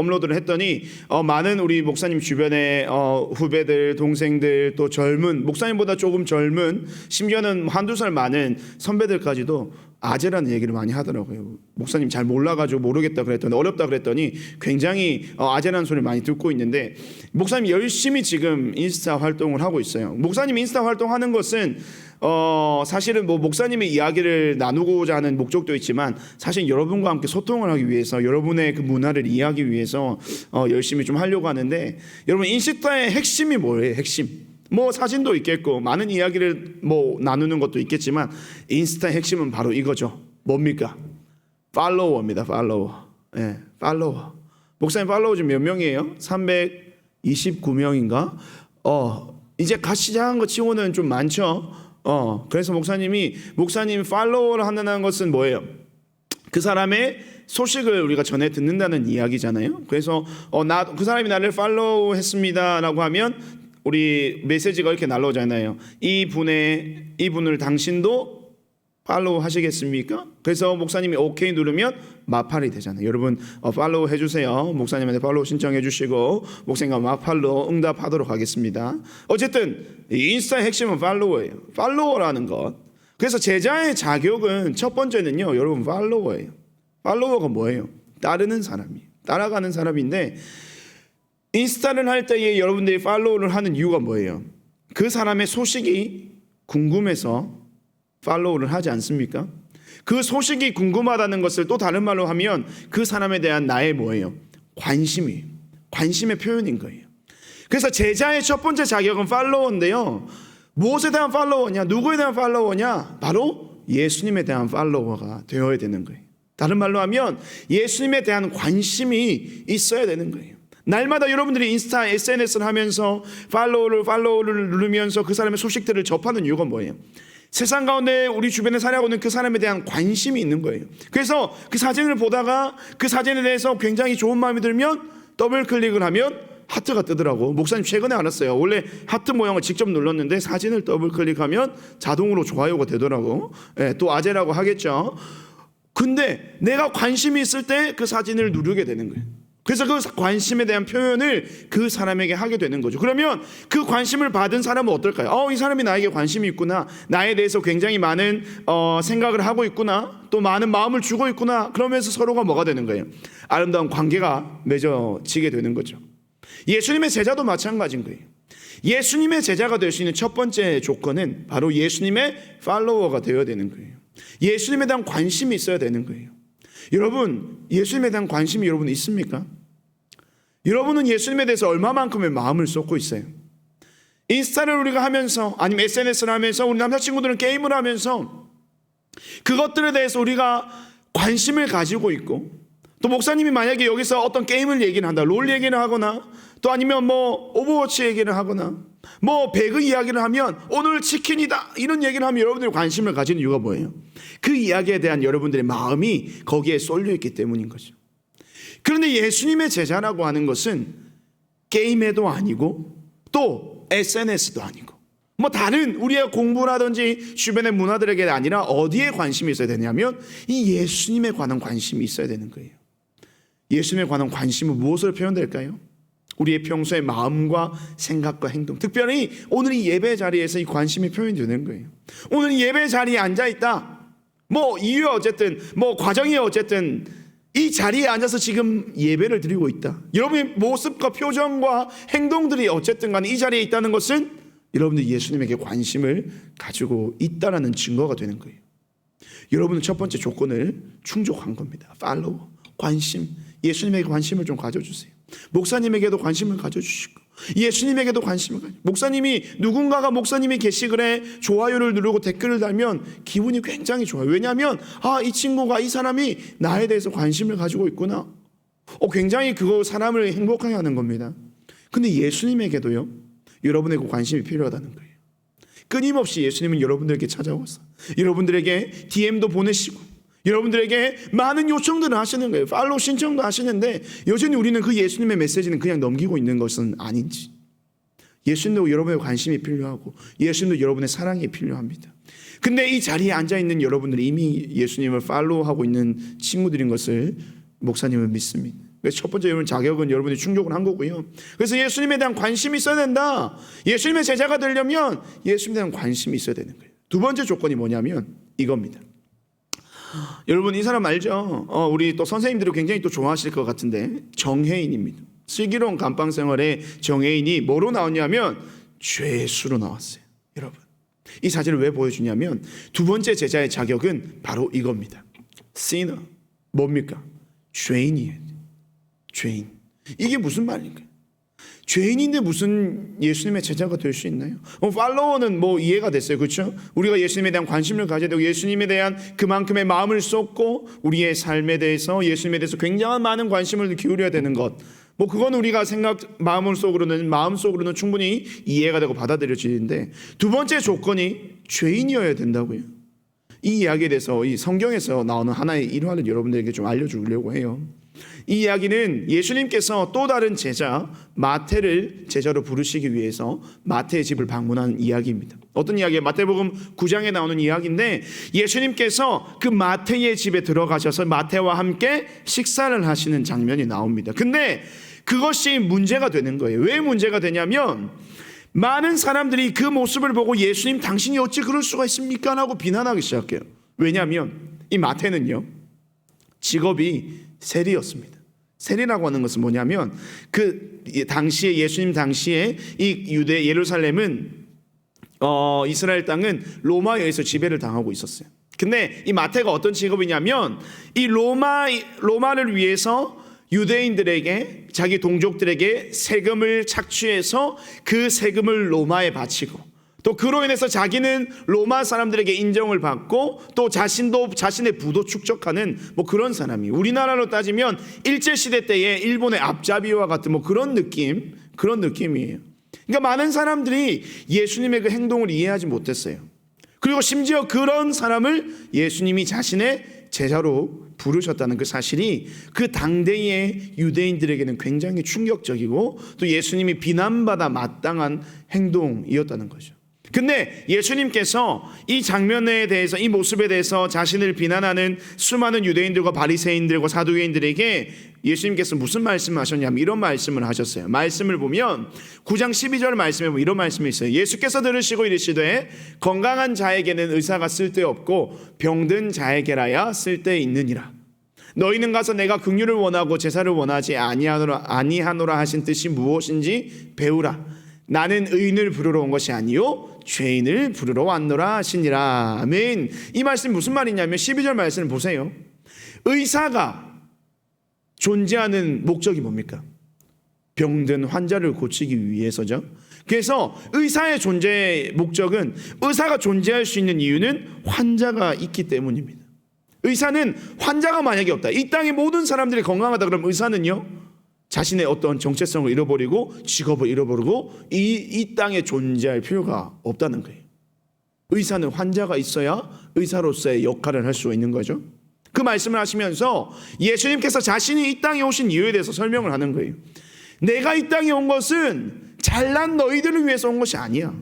많은 우리 목사님 주변의 후배들, 동생들, 또 젊은 목사님보다 조금 젊은 심지어는 한두 살 많은 선배들까지도 아재라는 얘기를 많이 하더라고요. 목사님 잘 몰라가지고 모르겠다 그랬더니 어렵다 그랬더니 굉장히 아재라는 소리를 많이 듣고 있는데 목사님 열심히 지금 인스타 활동을 하고 있어요. 목사님 인스타 활동하는 것은 사실은 뭐 목사님의 이야기를 나누고자 하는 목적도 있지만 사실 여러분과 함께 소통을 하기 위해서 여러분의 그 문화를 이해하기 위해서 열심히 좀 하려고 하는데 여러분 인스타의 핵심이 뭐예요? 핵심. 뭐 사진도 있겠고 많은 이야기를 뭐 나누는 것도 있겠지만 인스타의 핵심은 바로 이거죠. 뭡니까? 팔로워입니다. 팔로워. 예, 팔로워. 목사님 팔로워 지금 몇 명이에요? 329명인가? 이제 갓 시작한 것 치고는 좀 많죠. 그래서 목사님 팔로워를 한다는 것은 뭐예요? 그 사람의 소식을 우리가 전해 듣는다는 이야기잖아요. 그래서 그 사람이 나를 팔로우했습니다라고 하면 우리 메시지가 이렇게 날라오잖아요. 이분을 당신도 팔로우 하시겠습니까? 그래서 목사님이 오케이 누르면 마팔이 되잖아요. 여러분 팔로우 해주세요. 목사님한테 팔로우 신청해 주시고 목사님과 마팔로 응답하도록 하겠습니다. 어쨌든 인스타의 핵심은 팔로워예요. 팔로워라는 것. 그래서 제자의 자격은 첫 번째는요. 여러분 팔로워예요. 팔로워가 뭐예요? 따르는 사람이에요. 따라가는 사람인데 인스타를 할 때에 여러분들이 팔로우를 하는 이유가 뭐예요? 그 사람의 소식이 궁금해서 팔로우를 하지 않습니까? 그 소식이 궁금하다는 것을 또 다른 말로 하면 그 사람에 대한 나의 뭐예요? 관심이에요. 관심의 표현인 거예요. 그래서 제자의 첫 번째 자격은 팔로워인데요. 무엇에 대한 팔로워냐? 누구에 대한 팔로워냐? 바로 예수님에 대한 팔로워가 되어야 되는 거예요. 다른 말로 하면 예수님에 대한 관심이 있어야 되는 거예요. 날마다 여러분들이 인스타, SNS를 하면서 팔로우를 누르면서 그 사람의 소식들을 접하는 이유가 뭐예요? 세상 가운데 우리 주변에 살아가고 있는 그 사람에 대한 관심이 있는 거예요. 그래서 그 사진을 보다가 그 사진에 대해서 굉장히 좋은 마음이 들면 더블 클릭을 하면 하트가 뜨더라고. 목사님 최근에 알았어요. 원래 하트 모양을 직접 눌렀는데 사진을 더블 클릭하면 자동으로 좋아요가 되더라고. 또 아재라고 하겠죠. 근데 내가 관심이 있을 때 그 사진을 누르게 되는 거예요. 그래서 그 관심에 대한 표현을 그 사람에게 하게 되는 거죠. 그러면 그 관심을 받은 사람은 어떨까요? 이 사람이 나에게 관심이 있구나. 나에 대해서 굉장히 많은 생각을 하고 있구나. 또 많은 마음을 주고 있구나. 그러면서 서로가 뭐가 되는 거예요? 아름다운 관계가 맺어지게 되는 거죠. 예수님의 제자도 마찬가지인 거예요. 예수님의 제자가 될 수 있는 첫 번째 조건은 바로 예수님의 팔로워가 되어야 되는 거예요. 예수님에 대한 관심이 있어야 되는 거예요. 여러분, 예수님에 대한 관심이 여러분 있습니까? 여러분은 예수님에 대해서 얼마만큼의 마음을 쏟고 있어요? 인스타를 우리가 하면서 아니면 SNS를 하면서 우리 남자친구들은 게임을 하면서 그것들에 대해서 우리가 관심을 가지고 있고 또 목사님이 만약에 여기서 어떤 게임을 얘기를 한다, 롤 얘기를 하거나 또 아니면 뭐 오버워치 얘기를 하거나 뭐 배그 이야기를 하면 오늘 치킨이다 이런 얘기를 하면 여러분들이 관심을 가지는 이유가 뭐예요? 그 이야기에 대한 여러분들의 마음이 거기에 쏠려 있기 때문인 거죠. 그런데 예수님의 제자라고 하는 것은 게임에도 아니고 또 SNS도 아니고 뭐 다른 우리의 공부라든지 주변의 문화들에게 아니라 어디에 관심이 있어야 되냐면 이 예수님에 관한 관심이 있어야 되는 거예요. 예수님에 관한 관심은 무엇으로 표현될까요? 우리의 평소의 마음과 생각과 행동, 특별히 오늘 이 예배 자리에서 이 관심이 표현이 되는 거예요. 오늘 이 예배 자리에 앉아있다, 뭐 이유가 어쨌든 뭐 과정이 어쨌든 이 자리에 앉아서 지금 예배를 드리고 있다. 여러분의 모습과 표정과 행동들이 어쨌든 간에 이 자리에 있다는 것은 여러분들이 예수님에게 관심을 가지고 있다는 증거가 되는 거예요. 여러분은 첫 번째 조건을 충족한 겁니다. 팔로우, 관심. 예수님에게 관심을 좀 가져주세요. 목사님에게도 관심을 가져주시고 예수님에게도 관심을 가져. 목사님이 누군가가 목사님이 게시글에 좋아요를 누르고 댓글을 달면 기분이 굉장히 좋아요. 왜냐하면 이 친구가 이 사람이 나에 대해서 관심을 가지고 있구나. 굉장히 그거 사람을 행복하게 하는 겁니다. 근데 예수님에게도요, 여러분의 그 관심이 필요하다는 거예요. 끊임없이 예수님은 여러분들에게 찾아와서 여러분들에게 DM도 보내시고 여러분들에게 많은 요청들을 하시는 거예요. 팔로우 신청도 하시는데 여전히 우리는 그 예수님의 메시지는 그냥 넘기고 있는 것은 아닌지. 예수님도 여러분의 관심이 필요하고 예수님도 여러분의 사랑이 필요합니다. 근데 이 자리에 앉아있는 여러분들이 이미 예수님을 팔로우하고 있는 친구들인 것을 목사님은 믿습니다. 그래서 첫 번째 여러분 자격은 여러분이 충족을 한 거고요. 그래서 예수님에 대한 관심이 있어야 된다. 예수님의 제자가 되려면 예수님에 대한 관심이 있어야 되는 거예요. 두 번째 조건이 뭐냐면 이겁니다. 여러분 이 사람 알죠? 우리 또 선생님들이 굉장히 또 좋아하실 것 같은데 정혜인입니다. 슬기로운 감방 생활의 정혜인이 뭐로 나왔냐면 죄수로 나왔어요. 여러분 이 사진을 왜 보여주냐면 두 번째 제자의 자격은 바로 이겁니다. sinner 뭡니까? 죄인이에요. 죄인. 이게 무슨 말인가요? 죄인인데 무슨 예수님의 제자가 될 수 있나요? 팔로워는 뭐 이해가 됐어요. 그렇죠? 우리가 예수님에 대한 관심을 가져야 되고 예수님에 대한 그만큼의 마음을 쏟고 우리의 삶에 대해서 예수님에 대해서 굉장한 많은 관심을 기울여야 되는 것. 뭐 그건 우리가 마음속으로는 충분히 이해가 되고 받아들여지는데 두 번째 조건이 죄인이어야 된다고요. 이 이야기에 대해서 이 성경에서 나오는 하나의 일화를 여러분들에게 좀 알려주려고 해요. 이 이야기는 예수님께서 또 다른 제자 마태를 제자로 부르시기 위해서 마태의 집을 방문한 이야기입니다. 어떤 이야기예요? 마태복음 9장에 나오는 이야기인데 예수님께서 그 마태의 집에 들어가셔서 마태와 함께 식사를 하시는 장면이 나옵니다. 근데 그것이 문제가 되는 거예요. 왜 문제가 되냐면 많은 사람들이 그 모습을 보고 예수님 당신이 어찌 그럴 수가 있습니까? 라고 비난하기 시작해요. 왜냐하면 이 마태는요 직업이 세리였습니다. 세리라고 하는 것은 뭐냐면 그 당시에 예수님 당시에 이 유대 예루살렘은 이스라엘 땅은 로마에 의해서 지배를 당하고 있었어요. 근데 이 마태가 어떤 직업이냐면 이 로마를 위해서 유대인들에게 자기 동족들에게 세금을 착취해서 그 세금을 로마에 바치고 또 그로 인해서 자기는 로마 사람들에게 인정을 받고 또 자신도 자신의 부도 축적하는 뭐 그런 사람이 우리나라로 따지면 일제시대 때의 일본의 앞잡이와 같은 뭐 그런 느낌이에요. 그러니까 많은 사람들이 예수님의 그 행동을 이해하지 못했어요. 그리고 심지어 그런 사람을 예수님이 자신의 제자로 부르셨다는 그 사실이 그 당대의 유대인들에게는 굉장히 충격적이고 또 예수님이 비난받아 마땅한 행동이었다는 거죠. 근데 예수님께서 이 장면에 대해서 이 모습에 대해서 자신을 비난하는 수많은 유대인들과 바리새인들과 사두개인들에게 예수님께서 무슨 말씀을 하셨냐면 이런 말씀을 하셨어요. 말씀을 보면 9장 12절 말씀에 보면 이런 말씀이 있어요. 예수께서 들으시고 이르시되 건강한 자에게는 의사가 쓸데없고 병든 자에게라야 쓸데있느니라. 너희는 가서 내가 긍휼을 원하고 제사를 원하지 아니하노라 하신 뜻이 무엇인지 배우라. 나는 의인을 부르러 온 것이 아니요 죄인을 부르러 왔노라 하시니라. 아멘. 이 말씀이 무슨 말이냐면 12절 말씀을 보세요. 의사가 존재하는 목적이 뭡니까? 병든 환자를 고치기 위해서죠. 그래서 의사의 존재 목적은 의사가 존재할 수 있는 이유는 환자가 있기 때문입니다. 의사는 환자가 만약에 없다, 이 땅의 모든 사람들이 건강하다 그러면 의사는요 자신의 어떤 정체성을 잃어버리고 직업을 잃어버리고 이 땅에 존재할 필요가 없다는 거예요. 의사는 환자가 있어야 의사로서의 역할을 할 수 있는 거죠. 그 말씀을 하시면서 예수님께서 자신이 이 땅에 오신 이유에 대해서 설명을 하는 거예요. 내가 이 땅에 온 것은 잘난 너희들을 위해서 온 것이 아니야.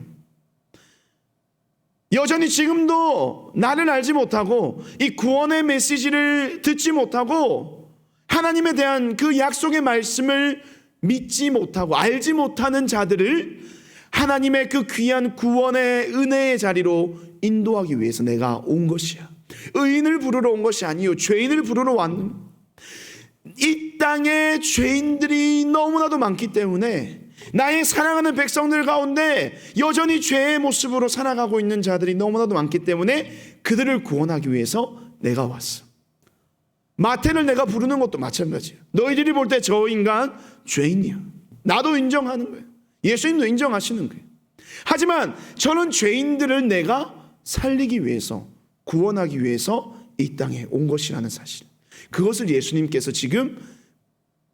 여전히 지금도 나를 알지 못하고 이 구원의 메시지를 듣지 못하고 하나님에 대한 그 약속의 말씀을 믿지 못하고 알지 못하는 자들을 하나님의 그 귀한 구원의 은혜의 자리로 인도하기 위해서 내가 온 것이야. 의인을 부르러 온 것이 아니요 죄인을 부르러 왔는. 이 땅에 죄인들이 너무나도 많기 때문에 나의 사랑하는 백성들 가운데 여전히 죄의 모습으로 살아가고 있는 자들이 너무나도 많기 때문에 그들을 구원하기 위해서 내가 왔어. 마태를 내가 부르는 것도 마찬가지야. 너희들이 볼 때 저 인간 죄인이야. 나도 인정하는 거예요. 예수님도 인정하시는 거예요. 하지만 저는 죄인들을 내가 살리기 위해서 구원하기 위해서 이 땅에 온 것이라는 사실, 그것을 예수님께서 지금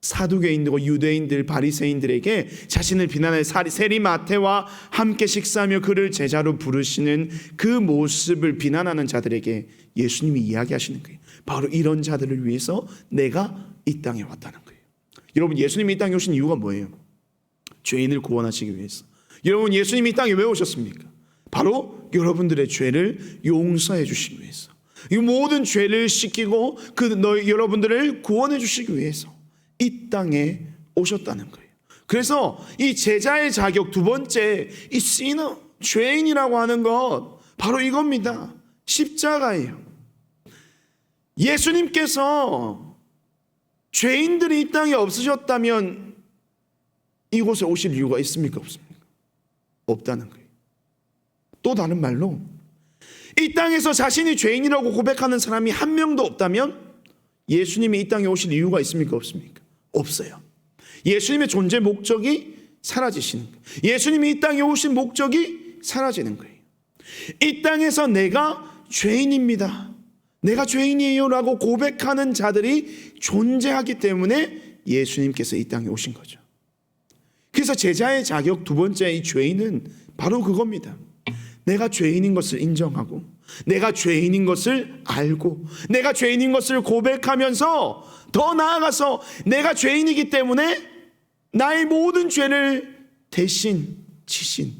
사두개인들과 유대인들, 바리새인들에게 자신을 비난할 세리마태와 함께 식사하며 그를 제자로 부르시는 그 모습을 비난하는 자들에게 예수님이 이야기하시는 거예요. 바로 이런 자들을 위해서 내가 이 땅에 왔다는 거예요. 여러분, 예수님이 이 땅에 오신 이유가 뭐예요? 죄인을 구원하시기 위해서. 여러분, 예수님이 이 땅에 왜 오셨습니까? 바로 여러분들의 죄를 용서해 주시기 위해서. 이 모든 죄를 씻기고 여러분들을 구원해 주시기 위해서 이 땅에 오셨다는 거예요. 그래서 이 제자의 자격, 두 번째, 이 시너, 죄인이라고 하는 것 바로 이겁니다. 십자가예요. 예수님께서 죄인들이 이 땅에 없으셨다면 이곳에 오실 이유가 있습니까? 없습니까? 없다는 거예요. 또 다른 말로 이 땅에서 자신이 죄인이라고 고백하는 사람이 한 명도 없다면 예수님이 이 땅에 오실 이유가 있습니까? 없습니까? 없어요. 예수님의 존재 목적이 사라지시는 거예요. 예수님이 이 땅에 오신 목적이 사라지는 거예요. 이 땅에서 내가 죄인입니다, 내가 죄인이에요 라고 고백하는 자들이 존재하기 때문에 예수님께서 이 땅에 오신 거죠. 그래서 제자의 자격 두 번째, 이 죄인은 바로 그겁니다. 내가 죄인인 것을 인정하고 내가 죄인인 것을 알고 내가 죄인인 것을 고백하면서 더 나아가서 내가 죄인이기 때문에 나의 모든 죄를 대신 지신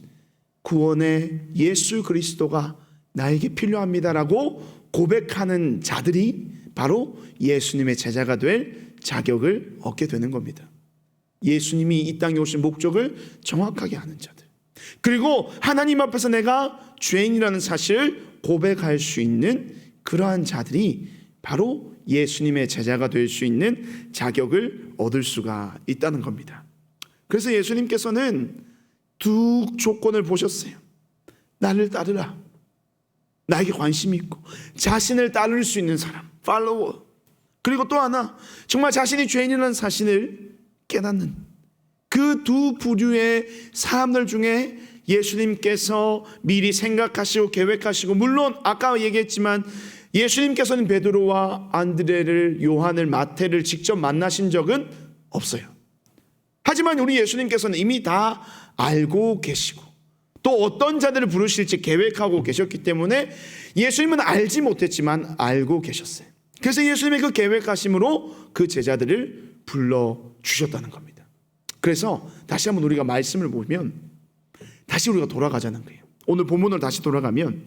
구원의 예수 그리스도가 나에게 필요합니다라고 고백하는 자들이 바로 예수님의 제자가 될 자격을 얻게 되는 겁니다. 예수님이 이 땅에 오신 목적을 정확하게 아는 자들, 그리고 하나님 앞에서 내가 죄인이라는 사실을 고백할 수 있는 그러한 자들이 바로 예수님의 제자가 될 수 있는 자격을 얻을 수가 있다는 겁니다. 그래서 예수님께서는 두 조건을 보셨어요. 나를 따르라, 나에게 관심이 있고 자신을 따를 수 있는 사람, 팔로워. 그리고 또 하나, 정말 자신이 죄인이라는 사실을 깨닫는 그 두 부류의 사람들 중에 예수님께서 미리 생각하시고 계획하시고, 물론 아까 얘기했지만 예수님께서는 베드로와 안드레를, 요한을, 마태를 직접 만나신 적은 없어요. 하지만 우리 예수님께서는 이미 다 알고 계시고 또 어떤 자들을 부르실지 계획하고 계셨기 때문에 예수님은 알지 못했지만 알고 계셨어요. 그래서 예수님의 그 계획하심으로 그 제자들을 불러주셨다는 겁니다. 그래서 다시 한번 우리가 말씀을 보면 다시 우리가 돌아가자는 거예요. 오늘 본문으로 다시 돌아가면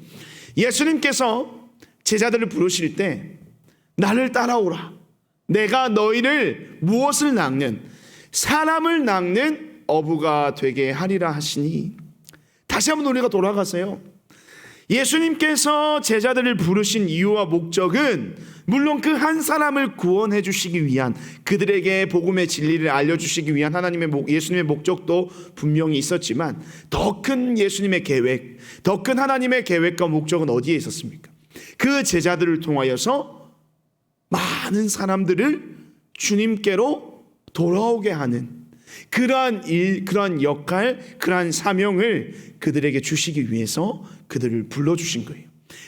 예수님께서 제자들을 부르실 때 나를 따라오라, 내가 너희를 무엇을 낚는, 사람을 낚는 어부가 되게 하리라 하시니, 다시 한번 우리가 돌아가서요, 예수님께서 제자들을 부르신 이유와 목적은 물론 그 한 사람을 구원해 주시기 위한, 그들에게 복음의 진리를 알려주시기 위한 예수님의 목적도 분명히 있었지만 더 큰 예수님의 계획, 더 큰 하나님의 계획과 목적은 어디에 있었습니까? 그 제자들을 통하여서 많은 사람들을 주님께로 돌아오게 하는 그러한 일, 그러한 역할, 그러한 사명을 그들에게 주시기 위해서 그들을 불러주신 거예요.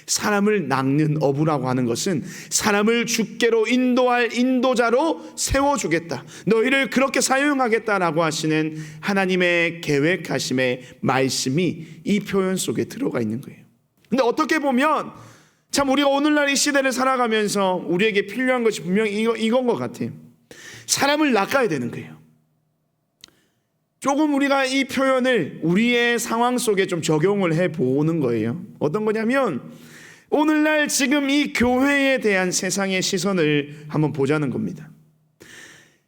사람을 낚는 어부라고 하는 것은 사람을 주께로 인도할 인도자로 세워주겠다, 너희를 그렇게 사용하겠다라고 하시는 하나님의 계획하심의 말씀이 이 표현 속에 들어가 있는 거예요. 근데 어떻게 보면 참 우리가 오늘날 이 시대를 살아가면서 우리에게 필요한 것이 분명히 이건 것 같아요. 사람을 낚아야 되는 거예요. 조금 우리가 이 표현을 우리의 상황 속에 좀 적용을 해보는 거예요. 어떤 거냐면 오늘날 지금 이 교회에 대한 세상의 시선을 한번 보자는 겁니다.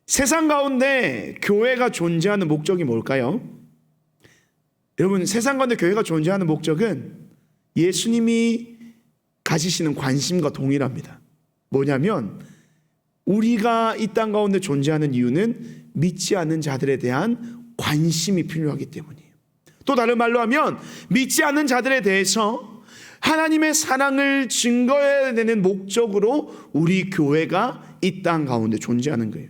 세상 가운데 교회가 존재하는 목적이 뭘까요? 여러분, 세상 가운데 교회가 존재하는 목적은 예수님이 가지시는 관심과 동일합니다. 뭐냐면 우리가 이 땅 가운데 존재하는 이유는 믿지 않는 자들에 대한 관심이 필요하기 때문이에요. 또 다른 말로 하면 믿지 않는 자들에 대해서 하나님의 사랑을 증거해야 되는 목적으로 우리 교회가 이 땅 가운데 존재하는 거예요.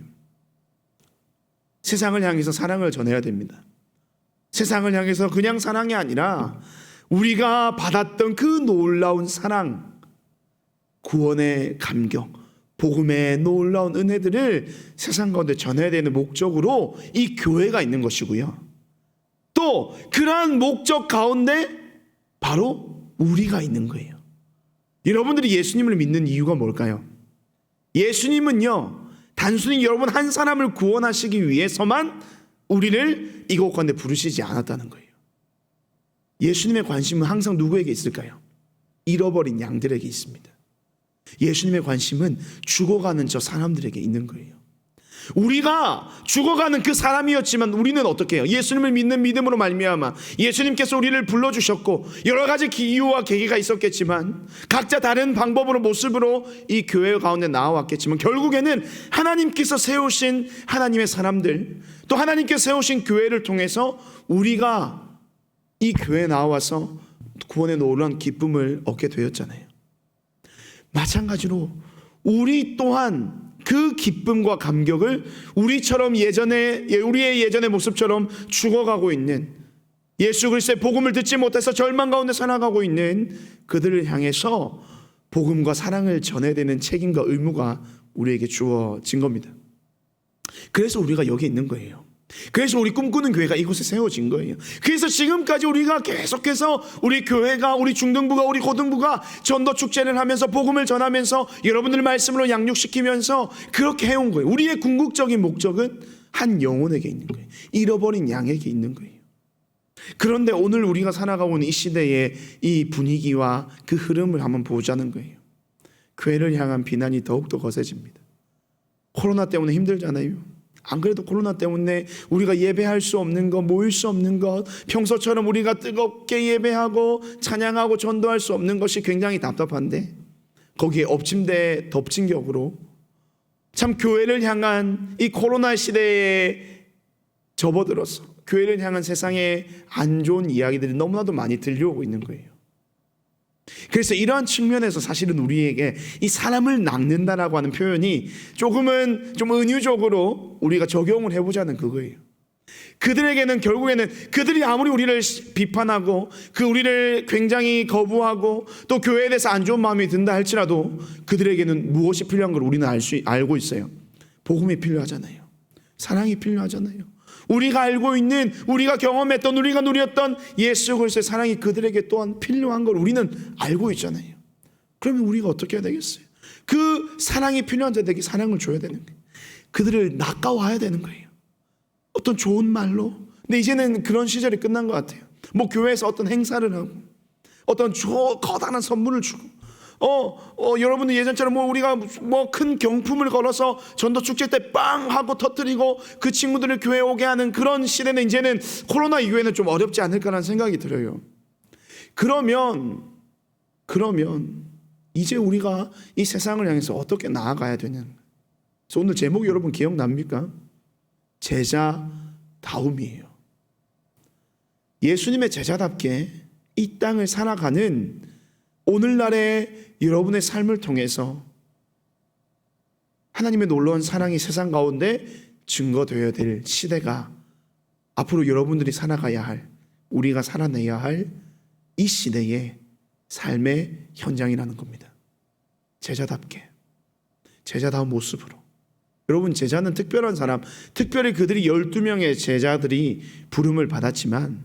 세상을 향해서 사랑을 전해야 됩니다. 세상을 향해서 그냥 사랑이 아니라 우리가 받았던 그 놀라운 사랑, 구원의 감격, 복음의 놀라운 은혜들을 세상 가운데 전해야 되는 목적으로 이 교회가 있는 것이고요. 또 그러한 목적 가운데 바로 우리가 있는 거예요. 여러분들이 예수님을 믿는 이유가 뭘까요? 예수님은요, 단순히 여러분 한 사람을 구원하시기 위해서만 우리를 이곳 가운데 부르시지 않았다는 거예요. 예수님의 관심은 항상 누구에게 있을까요? 잃어버린 양들에게 있습니다. 예수님의 관심은 죽어가는 저 사람들에게 있는 거예요. 우리가 죽어가는 그 사람이었지만 우리는 어떻게 해요? 예수님을 믿는 믿음으로 말미암아 예수님께서 우리를 불러주셨고 여러 가지 이유와 계기가 있었겠지만 각자 다른 방법으로 모습으로 이 교회 가운데 나와왔겠지만 결국에는 하나님께서 세우신 하나님의 사람들, 또 하나님께서 세우신 교회를 통해서 우리가 이 교회에 나와서 구원의 놀라운 기쁨을 얻게 되었잖아요. 마찬가지로 우리 또한 그 기쁨과 감격을 우리처럼 우리의 예전의 모습처럼 죽어가고 있는, 예수 그리스도의 복음을 듣지 못해서 절망 가운데 살아가고 있는 그들을 향해서 복음과 사랑을 전해야 되는 책임과 의무가 우리에게 주어진 겁니다. 그래서 우리가 여기 있는 거예요. 그래서 우리 꿈꾸는 교회가 이곳에 세워진 거예요. 그래서 지금까지 우리가 계속해서 우리 교회가, 우리 중등부가, 우리 고등부가 전도 축제를 하면서 복음을 전하면서 여러분들 말씀으로 양육시키면서 그렇게 해온 거예요. 우리의 궁극적인 목적은 한 영혼에게 있는 거예요. 잃어버린 양에게 있는 거예요. 그런데 오늘 우리가 살아가고 있는 이 시대의 이 분위기와 그 흐름을 한번 보자는 거예요. 교회를 향한 비난이 더욱더 거세집니다. 코로나 때문에 힘들잖아요. 안 그래도 코로나 때문에 우리가 예배할 수 없는 것, 모일 수 없는 것, 평소처럼 우리가 뜨겁게 예배하고 찬양하고 전도할 수 없는 것이 굉장히 답답한데 거기에 엎침대 덮친 격으로 참 교회를 향한 이 코로나 시대에 접어들어서 교회를 향한 세상의 안 좋은 이야기들이 너무나도 많이 들려오고 있는 거예요. 그래서 이러한 측면에서 사실은 우리에게 이 사람을 낚는다라고 하는 표현이 조금은 좀 은유적으로 우리가 적용을 해보자는 그거예요. 그들에게는 결국에는 그들이 아무리 우리를 비판하고 우리를 굉장히 거부하고 또 교회에 대해서 안 좋은 마음이 든다 할지라도 그들에게는 무엇이 필요한 걸 우리는 알고 있어요. 복음이 필요하잖아요. 사랑이 필요하잖아요. 우리가 알고 있는, 우리가 경험했던, 우리가 누렸던 예수 그리스도의 사랑이 그들에게 또한 필요한 걸 우리는 알고 있잖아요. 그러면 우리가 어떻게 해야 되겠어요? 그 사랑이 필요한 자들에게 사랑을 줘야 되는 거예요. 그들을 낚아와야 되는 거예요. 어떤 좋은 말로. 근데 이제는 그런 시절이 끝난 것 같아요. 뭐 교회에서 어떤 행사를 하고 어떤 거대한 선물을 주고 여러분들 예전처럼 우리가 큰 경품을 걸어서 전도 축제 때 빵 하고 터뜨리고 그 친구들을 교회에 오게 하는 그런 시대는 이제는 코로나 이후에는 좀 어렵지 않을까라는 생각이 들어요. 그러면 이제 우리가 이 세상을 향해서 어떻게 나아가야 되냐. 그래서 오늘 제목이 여러분 기억납니까? 제자다움이에요. 예수님의 제자답게 이 땅을 살아가는 오늘날의 여러분의 삶을 통해서 하나님의 놀라운 사랑이 세상 가운데 증거되어야 될 시대가 앞으로 여러분들이 살아가야 할, 우리가 살아내야 할 이 시대의 삶의 현장이라는 겁니다. 제자답게, 제자다운 모습으로. 여러분, 제자는 특별한 사람, 특별히 그들이 12명의 제자들이 부름을 받았지만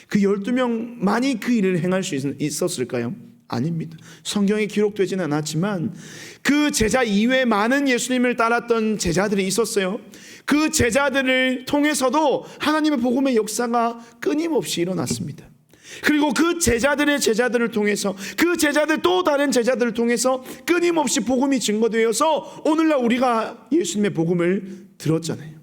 그 12명만이 그 일을 행할 수 있었을까요? 아닙니다. 성경에 기록되지는 않았지만 그 제자 이외에 많은 예수님을 따랐던 제자들이 있었어요. 그 제자들을 통해서도 하나님의 복음의 역사가 끊임없이 일어났습니다. 그리고 그 제자들을 통해서 그 제자들 또 다른 제자들을 통해서 끊임없이 복음이 증거되어서 오늘날 우리가 예수님의 복음을 들었잖아요.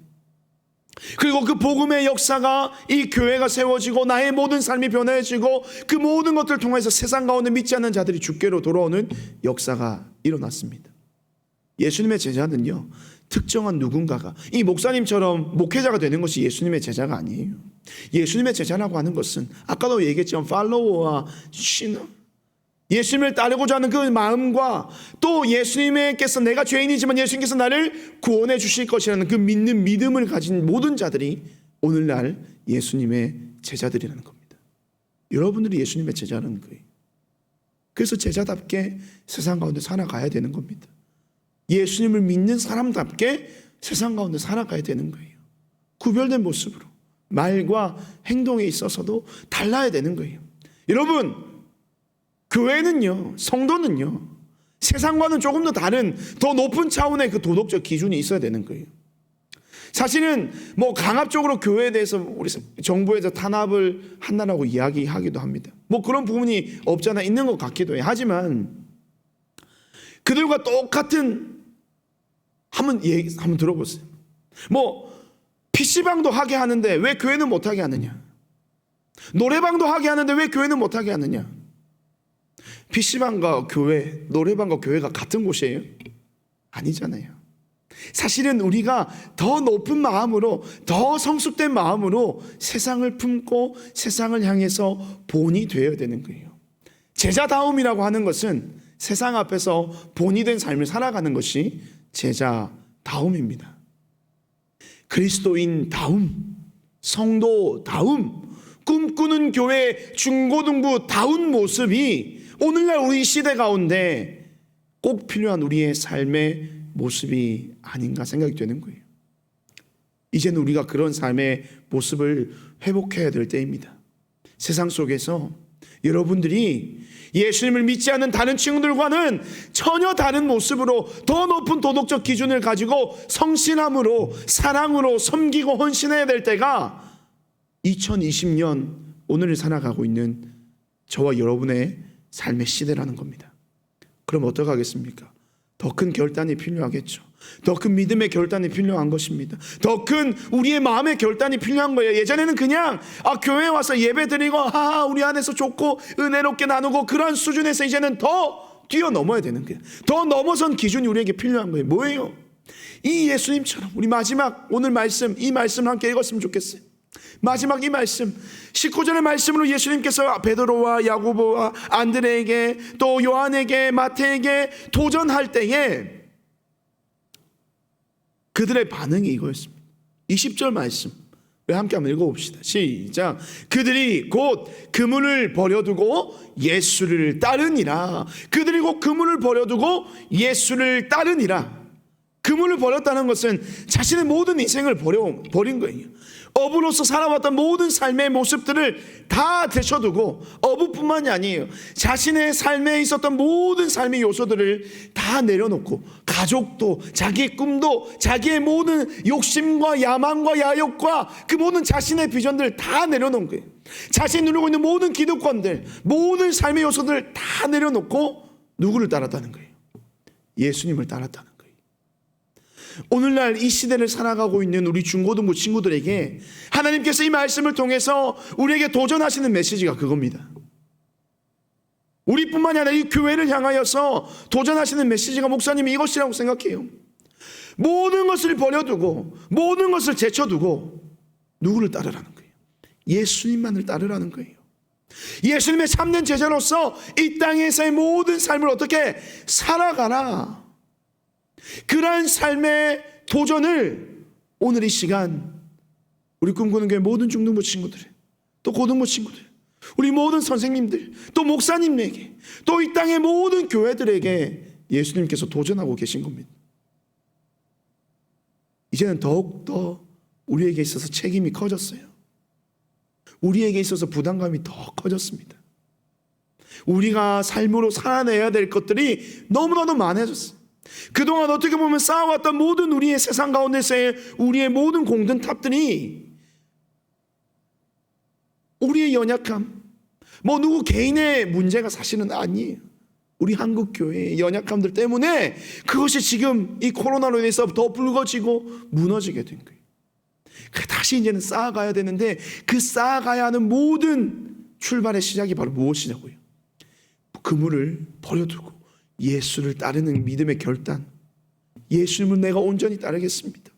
그리고 그 복음의 역사가 이 교회가 세워지고 나의 모든 삶이 변해지고 그 모든 것들을 통해서 세상 가운데 믿지 않는 자들이 주께로 돌아오는 역사가 일어났습니다. 예수님의 제자는요, 특정한 누군가가 이 목사님처럼 목회자가 되는 것이 예수님의 제자가 아니에요. 예수님의 제자라고 하는 것은 아까도 얘기했지만 팔로워와 신어, 예수님을 따르고자 하는 그 마음과 또 예수님께서 내가 죄인이지만 예수님께서 나를 구원해 주실 것이라는 그 믿는 믿음을 가진 모든 자들이 오늘날 예수님의 제자들이라는 겁니다. 여러분들이 예수님의 제자라는 거예요. 그래서 제자답게 세상 가운데 살아가야 되는 겁니다. 예수님을 믿는 사람답게 세상 가운데 살아가야 되는 거예요. 구별된 모습으로 말과 행동에 있어서도 달라야 되는 거예요. 여러분, 교회는요, 성도는요, 세상과는 조금 더 다른 더 높은 차원의 그 도덕적 기준이 있어야 되는 거예요. 사실은 뭐 강압적으로 교회에 대해서 우리 정부에서 탄압을 한다라고 이야기하기도 합니다. 뭐 그런 부분이 없잖아 있는 것 같기도 해요. 하지만 그들과 똑같은 한번 들어보세요. 뭐 PC방도 하게 하는데 왜 교회는 못하게 하느냐? 노래방도 하게 하는데 왜 교회는 못하게 하느냐? PC방과 교회, 노래방과 교회가 같은 곳이에요? 아니잖아요. 사실은 우리가 더 높은 마음으로, 더 성숙된 마음으로 세상을 품고 세상을 향해서 본이 되어야 되는 거예요. 제자다움이라고 하는 것은 세상 앞에서 본이 된 삶을 살아가는 것이 제자다움입니다. 그리스도인다움, 성도다움, 꿈꾸는 교회 중고등부다운 모습이 오늘날 우리 시대 가운데 꼭 필요한 우리의 삶의 모습이 아닌가 생각이 되는 거예요. 이제는 우리가 그런 삶의 모습을 회복해야 될 때입니다. 세상 속에서 여러분들이 예수님을 믿지 않는 다른 친구들과는 전혀 다른 모습으로 더 높은 도덕적 기준을 가지고 성실함으로 사랑으로 섬기고 헌신해야 될 때가 2020년 오늘을 살아가고 있는 저와 여러분의 삶의 시대라는 겁니다. 그럼 어떡하겠습니까? 더 큰 결단이 필요하겠죠. 더 큰 믿음의 결단이 필요한 것입니다. 더 큰 우리의 마음의 결단이 필요한 거예요. 예전에는 그냥 교회에 와서 예배 드리고 우리 안에서 좋고 은혜롭게 나누고 그런 수준에서 이제는 더 뛰어넘어야 되는 거예요. 더 넘어선 기준이 우리에게 필요한 거예요. 뭐예요? 이 예수님처럼 우리 마지막 오늘 말씀, 이 말씀을 함께 읽었으면 좋겠어요. 마지막 이 말씀 19절의 말씀으로 예수님께서 베드로와 야고보와 안드레에게 또 요한에게 마태에게 도전할 때에 그들의 반응이 이거였습니다. 20절 말씀 함께 한번 읽어봅시다. 시작. 그들이 곧 그물을 버려두고 예수를 따르니라. 그들이 곧 그물을 버려두고 예수를 따르니라. 그물을 버렸다는 것은 자신의 모든 인생을 버린 거예요. 어부로서 살아왔던 모든 삶의 모습들을 다 제쳐두고, 어부뿐만이 아니에요, 자신의 삶에 있었던 모든 삶의 요소들을 다 내려놓고 가족도 자기의 꿈도 자기의 모든 욕심과 야망과 야욕과 그 모든 자신의 비전들을 다 내려놓은 거예요. 자신이 누리고 있는 모든 기득권들, 모든 삶의 요소들을 다 내려놓고 누구를 따랐다는 거예요? 예수님을 따랐다는 거예요. 오늘날 이 시대를 살아가고 있는 우리 중고등부 친구들에게 하나님께서 이 말씀을 통해서 우리에게 도전하시는 메시지가 그겁니다. 우리뿐만이 아니라 이 교회를 향하여서 도전하시는 메시지가 목사님이 이것이라고 생각해요. 모든 것을 버려두고 모든 것을 제쳐두고 누구를 따르라는 거예요? 예수님만을 따르라는 거예요. 예수님의 참된 제자로서 이 땅에서의 모든 삶을 어떻게 살아가라, 그러한 삶의 도전을 오늘 이 시간 우리 꿈꾸는 교회 모든 중등부 친구들, 또 고등부 친구들, 우리 모든 선생님들, 또 목사님에게, 또 이 땅의 모든 교회들에게 예수님께서 도전하고 계신 겁니다. 이제는 더욱더 우리에게 있어서 책임이 커졌어요. 우리에게 있어서 부담감이 더 커졌습니다. 우리가 삶으로 살아내야 될 것들이 너무나도 많아졌어요. 그동안 어떻게 보면 쌓아왔던 모든 우리의 세상 가운데서의 우리의 모든 공든탑들이 우리의 연약함, 누구 개인의 문제가 사실은 아니에요. 우리 한국교회의 연약함들 때문에 그것이 지금 이 코로나로 인해서 더 불거지고 무너지게 된 거예요. 다시 이제는 쌓아가야 되는데, 그 쌓아가야 하는 모든 출발의 시작이 바로 무엇이냐고요? 그물을 버려두고 예수를 따르는 믿음의 결단. 예수님을 내가 온전히 따르겠습니다.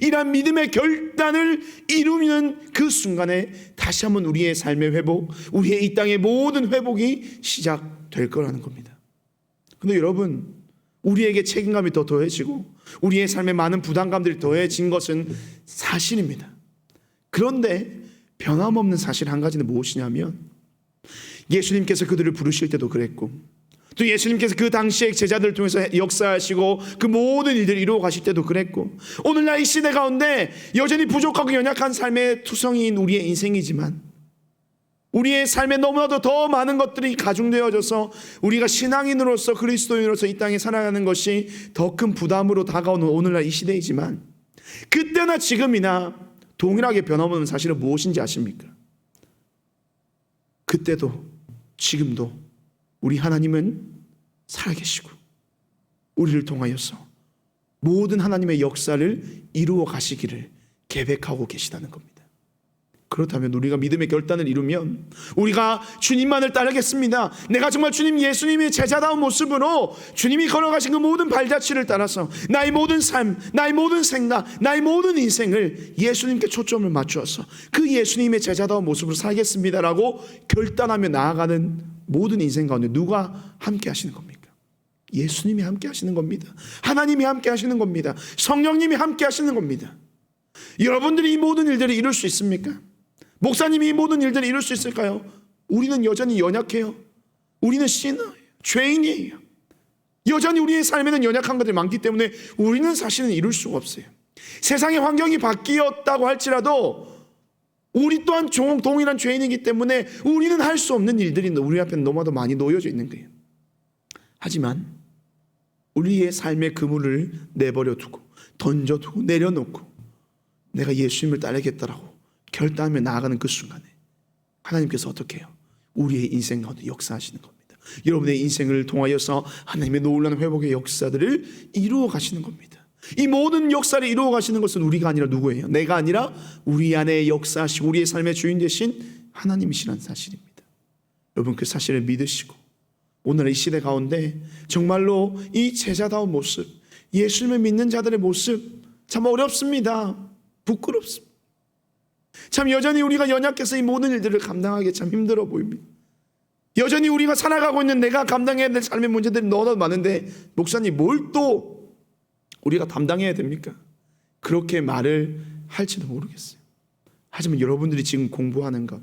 이러한 믿음의 결단을 이루는 그 순간에 다시 한번 우리의 삶의 회복, 우리의 이 땅의 모든 회복이 시작될 거라는 겁니다. 근데 여러분, 우리에게 책임감이 더 더해지고 우리의 삶에 많은 부담감들이 더해진 것은 사실입니다. 그런데 변함없는 사실 한 가지는 무엇이냐면, 예수님께서 그들을 부르실 때도 그랬고 또 예수님께서 그 당시에 제자들을 통해서 역사하시고 그 모든 일들을 이루어 가실 때도 그랬고, 오늘날 이 시대 가운데 여전히 부족하고 연약한 삶의 투성이인 우리의 인생이지만, 우리의 삶에 너무나도 더 많은 것들이 가중되어져서 우리가 신앙인으로서, 그리스도인으로서 이 땅에 살아가는 것이 더 큰 부담으로 다가오는 오늘날 이 시대이지만, 그때나 지금이나 동일하게 변함없는 사실은 무엇인지 아십니까? 그때도 지금도 우리 하나님은 살아계시고 우리를 통하여서 모든 하나님의 역사를 이루어 가시기를 계획하고 계시다는 겁니다. 그렇다면 우리가 믿음의 결단을 이루면 우리가 주님만을 따르겠습니다. 내가 정말 주님 예수님의 제자다운 모습으로 주님이 걸어가신 그 모든 발자취를 따라서 나의 모든 삶, 나의 모든 생각, 나의 모든 인생을 예수님께 초점을 맞추어서 그 예수님의 제자다운 모습으로 살겠습니다라고 결단하며 나아가는 모든 인생 가운데 누가 함께 하시는 겁니까? 예수님이 함께 하시는 겁니다. 하나님이 함께 하시는 겁니다. 성령님이 함께 하시는 겁니다. 여러분들이 이 모든 일들을 이룰 수 있습니까? 목사님이 이 모든 일들을 이룰 수 있을까요? 우리는 여전히 연약해요. 우리는 시너예요. 죄인이에요. 여전히 우리의 삶에는 연약한 것들이 많기 때문에 우리는 사실은 이룰 수가 없어요. 세상의 환경이 바뀌었다고 할지라도 우리 또한 동일한 죄인이기 때문에 우리는 할 수 없는 일들이 우리 앞에 너무나도 많이 놓여져 있는 거예요. 하지만 우리의 삶의 그물을 내버려 두고 던져두고 내려놓고 내가 예수님을 따르겠다라고 결단하며 나아가는 그 순간에 하나님께서 어떻게 해요? 우리의 인생 가운데 역사하시는 겁니다. 여러분의 인생을 통하여서 하나님의 놀라운 회복의 역사들을 이루어 가시는 겁니다. 이 모든 역사를 이루어 가시는 것은 우리가 아니라 누구예요? 내가 아니라 우리 안에 역사하시고 우리의 삶의 주인 되신 하나님이시라는 사실입니다. 여러분, 그 사실을 믿으시고 오늘 이 시대 가운데 정말로 이 제자다운 모습, 예수님을 믿는 자들의 모습 참 어렵습니다. 부끄럽습니다. 참 여전히 우리가 연약해서 이 모든 일들을 감당하기 참 힘들어 보입니다. 여전히 우리가 살아가고 있는 내가 감당해야 될 삶의 문제들이 너무나 많은데 목사님 뭘 또 우리가 담당해야 됩니까? 그렇게 말을 할지도 모르겠어요. 하지만 여러분들이 지금 공부하는 것,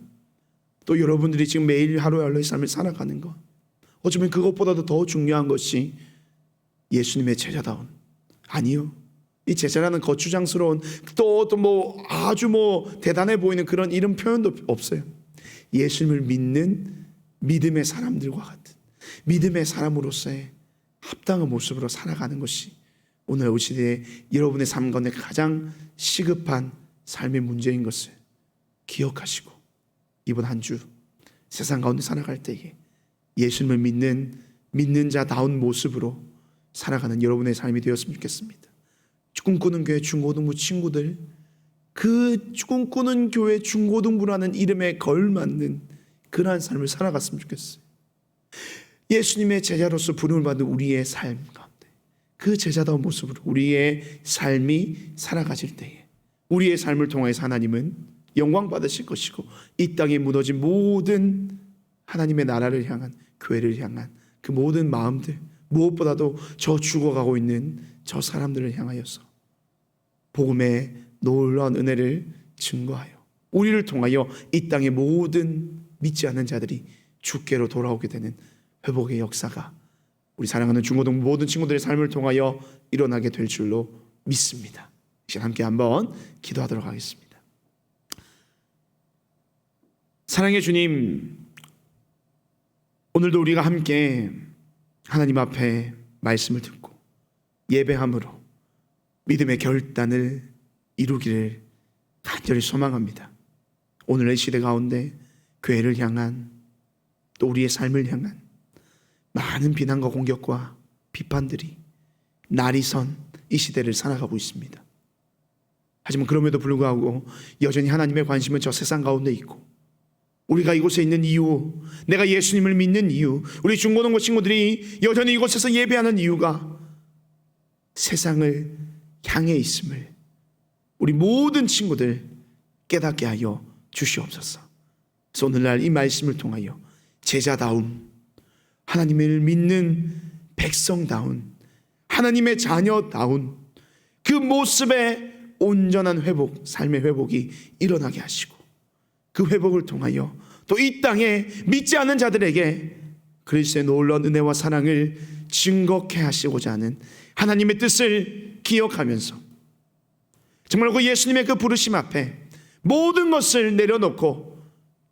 또 여러분들이 지금 매일 하루하루의 삶을 살아가는 것, 어쩌면 그것보다도 더 중요한 것이 예수님의 제자다운, 아니요, 이 제자라는 거추장스러운 또 아주 대단해 보이는 그런 이름 표현도 없어요. 예수님을 믿는 믿음의 사람들과 같은 믿음의 사람으로서의 합당한 모습으로 살아가는 것이 오늘 이 시대에 여러분의 삶 가운데 가장 시급한 삶의 문제인 것을 기억하시고 이번 한 주 세상 가운데 살아갈 때에 예수님을 믿는 자다운 모습으로 살아가는 여러분의 삶이 되었으면 좋겠습니다. 꿈꾸는 교회 중고등부 친구들, 그 꿈꾸는 교회 중고등부라는 이름에 걸맞는 그러한 삶을 살아갔으면 좋겠어요. 예수님의 제자로서 부름을 받은 우리의 삶 가운데 그 제자다운 모습으로 우리의 삶이 살아가실 때에 우리의 삶을 통해서 하나님은 영광 받으실 것이고 이 땅에 무너진 모든 하나님의 나라를 향한, 교회를 향한 그 모든 마음들, 무엇보다도 저 죽어가고 있는 저 사람들을 향하여서 복음의 놀라운 은혜를 증거하여 우리를 통하여 이 땅의 모든 믿지 않는 자들이 주께로 돌아오게 되는 회복의 역사가 우리 사랑하는 중고등부 모든 친구들의 삶을 통하여 일어나게 될 줄로 믿습니다. 이제 함께 한번 기도하도록 하겠습니다. 사랑의 주님, 오늘도 우리가 함께 하나님 앞에 말씀을 듣고 예배함으로 믿음의 결단을 이루기를 간절히 소망합니다. 오늘의 시대 가운데 교회를 향한 또 우리의 삶을 향한 많은 비난과 공격과 비판들이 날이 선 이 시대를 살아가고 있습니다. 하지만 그럼에도 불구하고 여전히 하나님의 관심은 저 세상 가운데 있고 우리가 이곳에 있는 이유, 내가 예수님을 믿는 이유, 우리 중고등부 친구들이 여전히 이곳에서 예배하는 이유가 세상을 향해 있음을 우리 모든 친구들 깨닫게 하여 주시옵소서. 그래서 오늘날 이 말씀을 통하여 제자다움, 하나님을 믿는 백성다운, 하나님의 자녀다운 그 모습의 온전한 회복, 삶의 회복이 일어나게 하시고 그 회복을 통하여 또 이 땅에 믿지 않는 자들에게 그리스도의 놀라운 은혜와 사랑을 증거케 하시고자 하는 하나님의 뜻을 기억하면서 정말 그 예수님의 그 부르심 앞에 모든 것을 내려놓고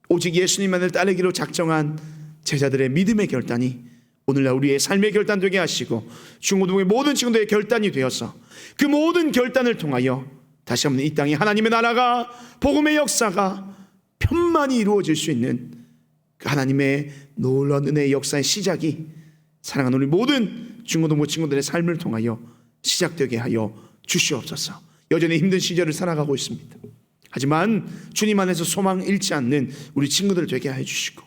오직 예수님만을 따르기로 작정한 제자들의 믿음의 결단이 오늘날 우리의 삶의 결단 되게 하시고 중고등부의 모든 친구들의 결단이 되어서 그 모든 결단을 통하여 다시 한번 이 땅에 하나님의 나라가 복음의 역사가 편만히 이루어질 수 있는 그 하나님의 놀라운 은혜의 역사의 시작이 사랑하는 우리 모든 중고등부 친구들의 삶을 통하여 시작되게 하여 주시옵소서. 여전히 힘든 시절을 살아가고 있습니다. 하지만 주님 안에서 소망 잃지 않는 우리 친구들 되게 하여 주시고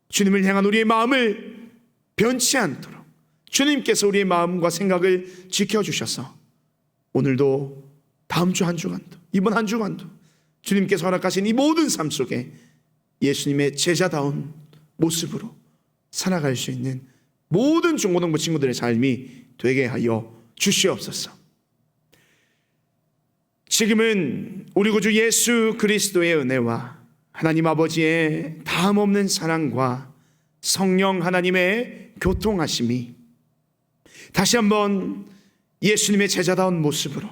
주님을 향한 우리의 마음을 변치 않도록 주님께서 우리의 마음과 생각을 지켜주셔서 오늘도 다음 주 한 주간도 이번 한 주간도 주님께서 허락하신 이 모든 삶 속에 예수님의 제자다운 모습으로 살아갈 수 있는 모든 중고등부 친구들의 삶이 되게 하여 주시옵소서. 지금은 우리 구주 예수 그리스도의 은혜와 하나님 아버지의 다함없는 사랑과 성령 하나님의 교통하심이 다시 한번 예수님의 제자다운 모습으로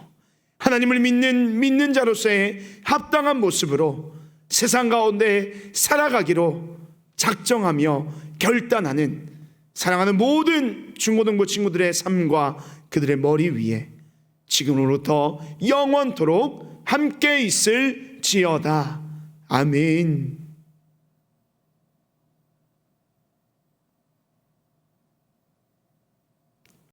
하나님을 믿는 자로서의 합당한 모습으로 세상 가운데 살아가기로 작정하며 결단하는 사랑하는 모든 중고등부 친구들의 삶과 그들의 머리 위에 지금으로부터 영원토록 함께 있을지어다. 아멘.